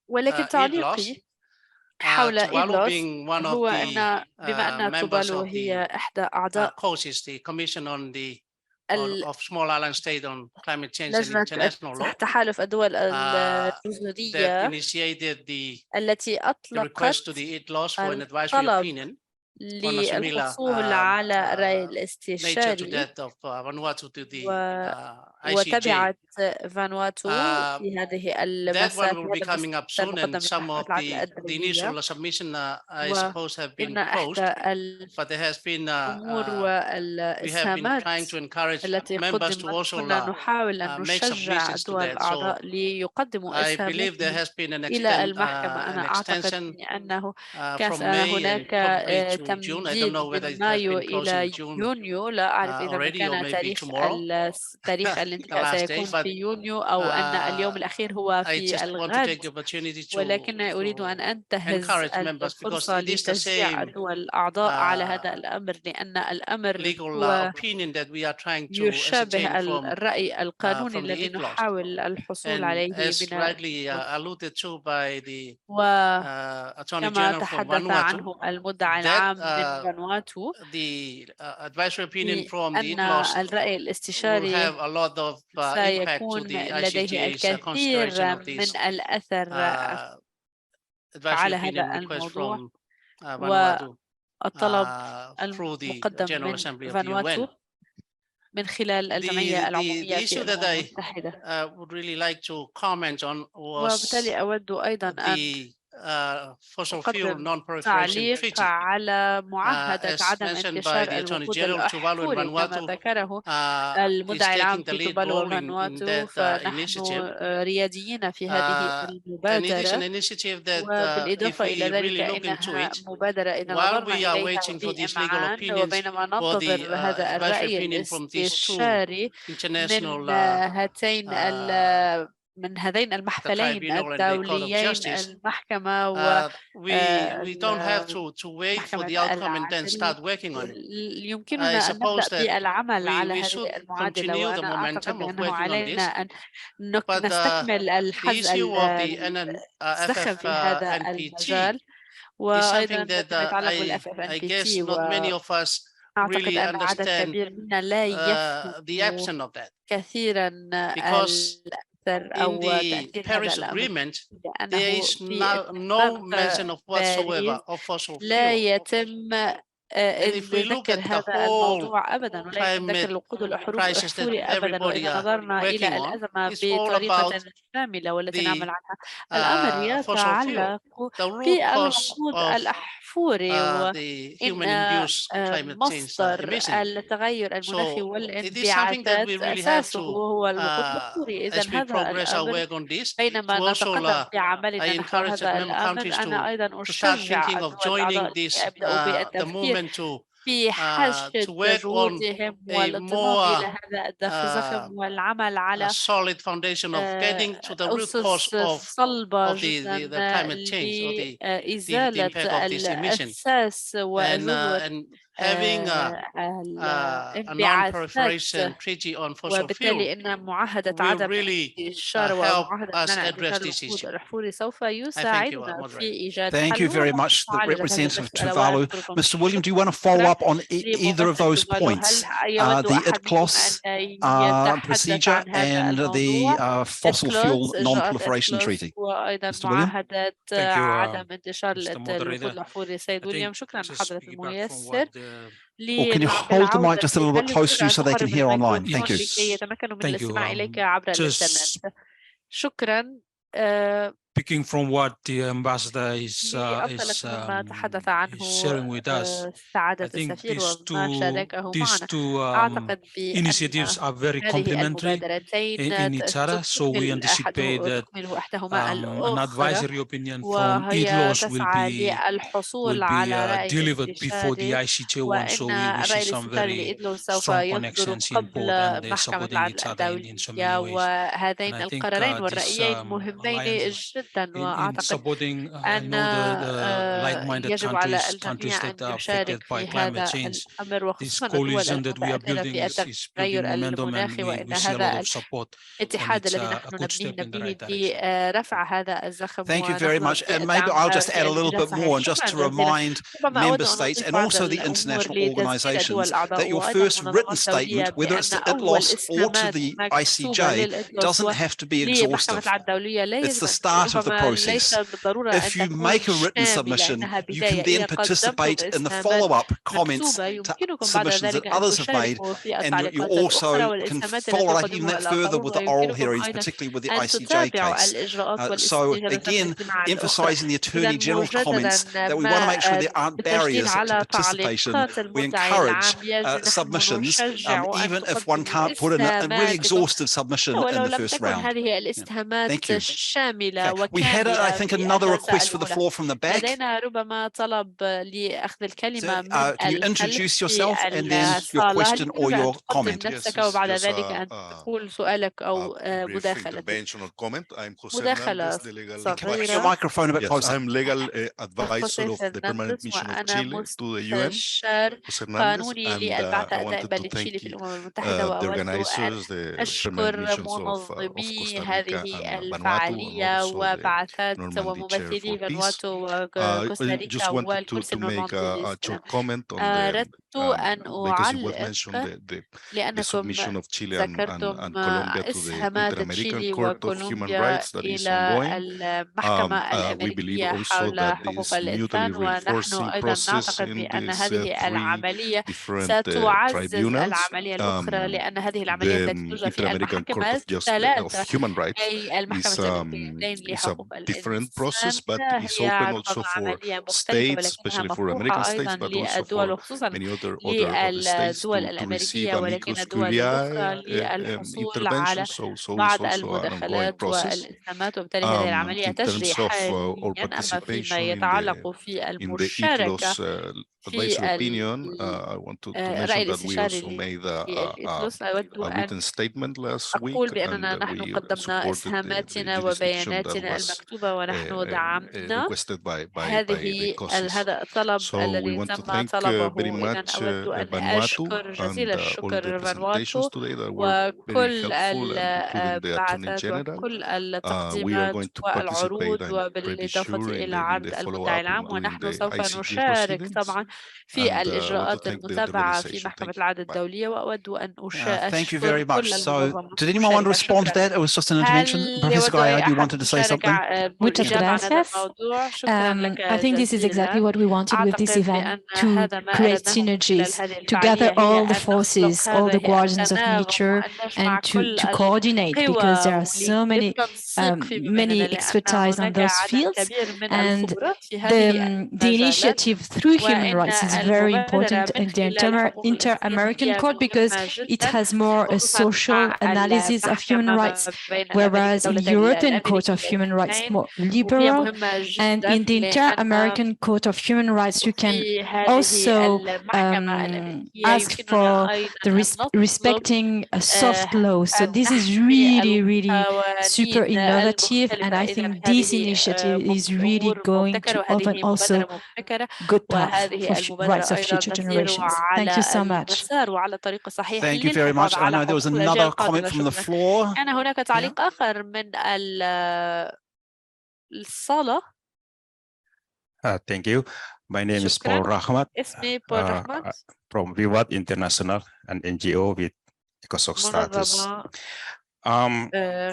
ولكن تعليقي حول إيدلوس هو أن بما أن توفالو هي إحدى أعضاء of small island state on climate change and لجنة international law تحالف الدول that الجزرية initiated the التي request أطلقت to the eight laws for an advisory الطلب opinion للحصول على الرأي nature to الاستشاري that of Vanuatu to the ICJ. وتبعت فانواتو في هذه That one will be المسألة coming up soon, and some of the initial submission, I suppose, have been closed. But there has been, we have been trying to encourage members to also make submissions to that. So I believe there has been an extension from May and probably to June. I don't know whether it has been closed in June already or maybe tomorrow. تاريخ الانتهاء سيكون في يونيو أو أن اليوم الأخير هو في الغد ولكن أريد أن أنتهز الفرصة لتشجيع الدول الأعضاء على هذا الأمر لأن الأمر هو يشابه الرأي القانوني الذي نحاول الحصول عليه وكما تحدث عنه المدعي العام من فانواتو أن الرأي الاستشاري سيكون لديه الكثير من الأثر على هذا الموضوع والطلب المقدم من فانواتو من خلال الجمعية العمومية في الأمم المتحدة وبالتالي أود أيضا أن أقدم تعليق على معاهدة عدم انتشار الوقود الأحفوري كما ذكره المدعي العام في توفالو وفانواتو فنحن رياديين في هذه المبادرة وبالإضافة إلى ذلك إنها مبادرة إذا نظرنا إليها بإمعان وبينما ننتظر هذا الرأي الاستشاري من هذين المحفلين الدوليين المحكمة we don't have to wait for the outcome and then start working on it. يمكننا أن نبدأ بالعمل على هذه المعادلة وأنا أعتقد بأنه علينا أن نستكمل الزخم في هذا المجال وأيضا يتعلق بالFFNPT أعتقد أن عدد كبير منا لا يفهم كثيرا in the Paris Agreement, there is no mention of whatsoever of fossil fuel. If we look at the whole climate crisis that everybody are working on, it's all about the fossil fuel. The root cause of the human-induced climate change emission. So it is something that we really have to, as we progress our work on this, to also I encourage that member countries to start thinking of joining this the movement to work on a more solid foundation of getting to the root cause of the climate change or the impact of this emission and having a non-proliferation treaty on fossil fuel will really help us address this issue. Thank you very much, the representative Tuvalu. Mr. William, do you want to follow up on either of those points, the ITCLOS procedure and the fossil fuel non-proliferation treaty? Mr. William? Or can you hold the mic just a little bit closer to you so they can hear online? Thank you. Thank you. Picking from what the ambassador is sharing with us, I think these two initiatives are very complementary in each other. So we anticipate that an advisory opinion from ITCLOS will be delivered before the ICJ one. So we will see some very strong connections in both and supporting each other in so many ways. And I think this alliance جدا، وأعتقد supporting أن يجب على الجميع أن يشارك في هذا الأمر، وخصوصا الدول المتأثرة في التغير المناخي، وإن هذا الاتحاد الذي نحن نبنيه به لرفع هذا الزخم. Thank you very much. And maybe I'll just add a little bit more, and just to remind member states and also the international organizations that your first written statement, whether it's at loss or to the ICJ, doesn't have to be exhaustive. It's the start of the process. If you make a written submission, you can then participate in the follow-up comments to submissions that others have made, and you also can follow up even that further with the oral hearings, particularly with the ICJ case. So again, emphasizing the Attorney General's comments that we want to make sure there aren't barriers to participation. We encourage submissions, even if one can't put in a really exhaustive submission in the first round. Thank you. Okay. We had, I think, another request for the floor from the back. Can you introduce yourself and then your question or your comment? Your microphone a bit closer. I'm legal advisor of the Permanent Mission of Chile to the UN, José Hernández, and I wanted to thank the organizers, the Permanent Missions of Costa Rica and Vanuatu, and also the Normandy Chair for Peace. I just wanted to make a short comment on the because you mentioned the submission of Chile and Colombia to the Inter-American Court of Human Rights that is ongoing. We believe also that this mutually reinforcing process in these three different tribunals, the Inter-American Court of Human Rights is a different process, but it's open also for states, especially for American states, but also for many other states to receive amicus curiae intervention. So it's also an ongoing process. In terms of our participation in the ICLOS advisory opinion, I want to mention that we also made a written statement last week, and we supported the jurisdiction that was requested by the COSIS. So we want to thank very much Vanuatu and all the representations today that were very helpful, including the Attorney General. We are going to participate, I'm pretty sure, in the follow-up during the ICJ proceedings. في الإجراءات المتابعة في محكمة العدل الدولية، وأود أن أشكر Thank you very much. So, did anyone want to respond to that? It was just an intervention. Professor Gaya, you wanted to say something? Muchas gracias. I think this is exactly what we wanted with this event, to create synergies, to gather all the forces, all the guardians of nature, and to coordinate, because there are so many expertise on those fields, and the initiative through human rights is very important in the Inter-American Court, because it has more a social analysis of human rights, whereas in the European Court of Human Rights more liberal, and in the Inter-American Court of Human Rights you can also ask for the respecting a soft law. So this is really super innovative, and I think this initiative is really going to open also good path for rights of future generations. Thank you so much. Thank you very much. I know there was another comment from the floor. كان هناك تعليق آخر من الصالة. Thank you. My name is Paul Rahmat. اسمي بول رحمت. From Vivat International, an NGO with ECOSOC status.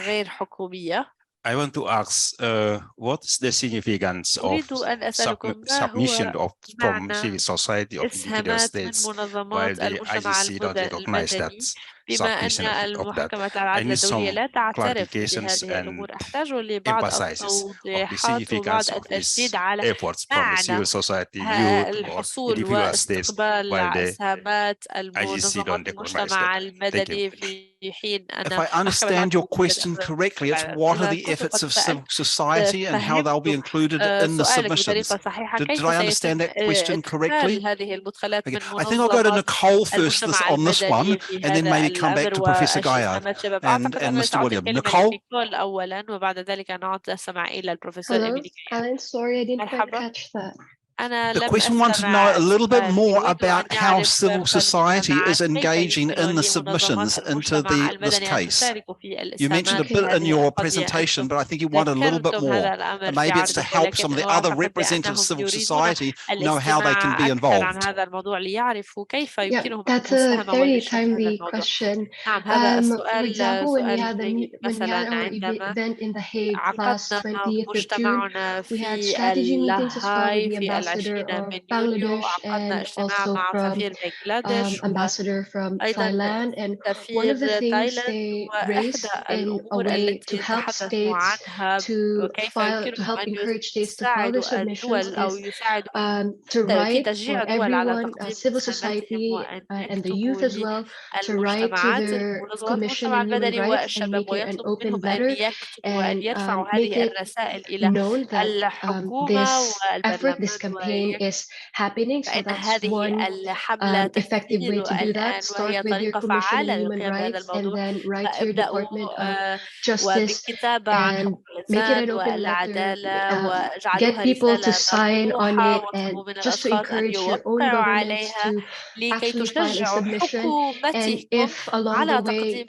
غير حكومية. I want to ask, what is the significance of submission from civil society of individual states while the ICC don't recognize that submission of that? I need some clarifications and emphasizes of the significance of these efforts from the civil society, youth, or individual states while the ICC don't recognize that. Thank you. if I understand your question correctly, it's what are the efforts of civil society and how they'll be included in the submissions. Did I understand that question correctly? Okay. I think I'll go to Nicole first on this one, and then maybe come back to Professor Gaillard and Mr. William. Nicole? Hello, Alan, sorry, I didn't quite catch that. The question wants to know a little bit more about how civil society is engaging in the submissions into this case. You mentioned a bit in your presentation, but I think you want a little bit more. And maybe it's to help some of the other representatives of civil society know how they can be involved. Yeah, that's a very timely question. For example, when we had our event in The Hague last 20th of June, we had strategy meetings as well with the ambassador of Bangladesh and also from ambassador from Thailand. And one of the things they raised in a way to help states to help encourage states to file their submissions is to write for everyone, civil society and the youth as well, to write to their Commission on Human Rights and make it an open letter and make it known that this effort, this campaign is happening. So that's one effective way to do that. Start with your Commission on Human Rights and then write to your Department of Justice and make it an open letter. Get people to sign on it and just to encourage your own governments to actually file a submission. And if along the way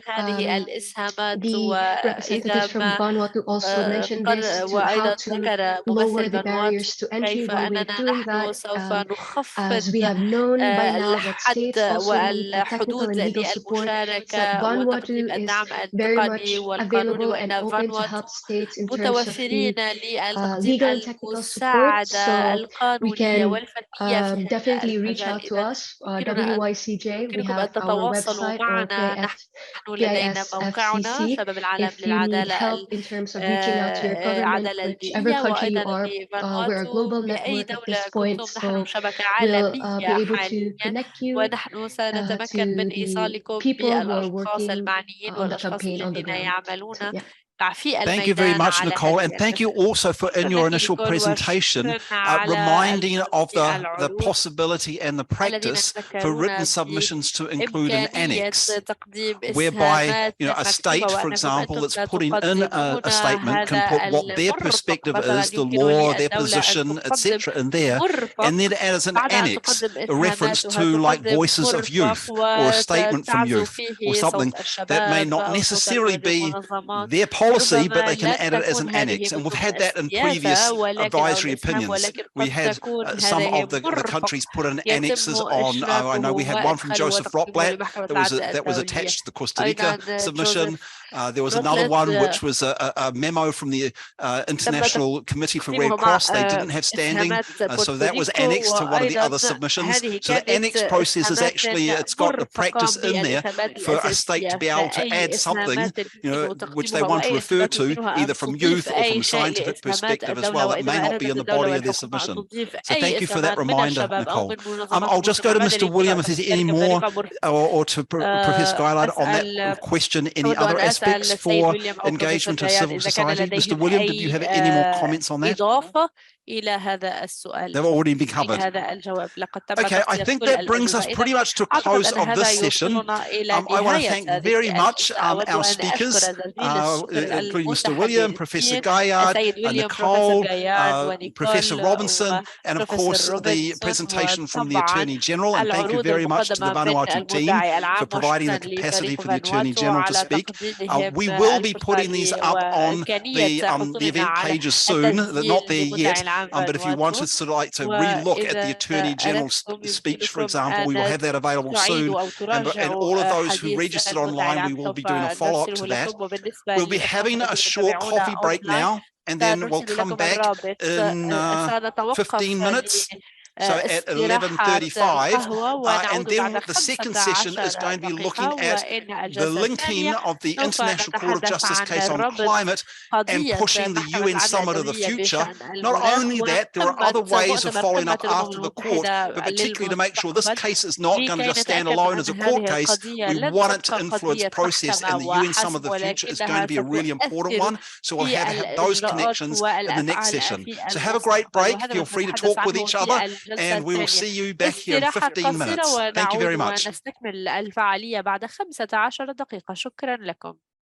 the representatives from Vanuatu also mentioned this, to how to lower the barriers to entry, one way of doing that, as we have known by now that states also need technical and legal support, that Vanuatu is very much available and open to help states in terms of the legal and technical support. So we can definitely reach out to us, WYCJ. We have our website, or PISFCC. If you need help in terms of reaching out to your government, whichever country you are, we're a global network at this point, so we'll be able to connect you to the people who are working on the campaign on the ground. So, yeah. Thank you very much, Nicole, and thank you also for in your initial presentation reminding of the possibility and the practice for written submissions to include an annex, whereby a state, for example, that's putting in a statement can put what their perspective is, the law, their position, etc., in there, and then add as an annex a reference to like Voices of Youth or a statement from youth or something that may not necessarily be their policy, but they can add it as an annex. And we've had that in previous advisory opinions. We had some of the countries put in annexes on, I know we had one from Joseph Rotblat that was attached to the Costa Rica submission. There was another one which was a memo from the International Committee for Red Cross. They didn't have standing, so that was annexed to one of the other submissions. So the annex process is actually, it's got the practice in there for a state to be able to add something, which they want to refer to, either from youth or from scientific perspective as well. It may not be in the body of their submission. So thank you for that reminder, Nicole. I'll just go to Mr. William if there's any more, or to Professor Gaillard on that question, any other aspects for engagement of civil society. Mr. William, did you have any more comments on that? They've already been covered. Okay, I think that brings us pretty much to a close of this session. I want to thank very much our speakers, including Mr. William, Professor Gaillard, Nicole, Professor Robinson, and of course the presentation from the Attorney General. And thank you very much to the Vanuatu team for providing the capacity for the Attorney General to speak. We will be putting these up on the event pages soon. They're not there yet. But if you wanted to like to re-look at the Attorney General's speech, for example, we will have that available soon. And all of those who registered online, we will be doing a follow-up to that. We'll be having a short coffee break now, and then we'll come back in 15 minutes. So at 11:35, and then the second session is going to be looking at the linking of the International Court of Justice case on climate and pushing the UN Summit of the future. Not only that, there are other ways of following up after the court, but particularly to make sure this case is not going to just stand alone as a court case. We want it to influence process, and the UN Summit of the future is going to be a really important one. So we'll have those connections in the next session. So have a great break. Feel free to talk with each other, and we will see you back here in 15 minutes. Thank you very much. ونستكمل الفعالية بعد 15 دقيقة. شكرا لكم.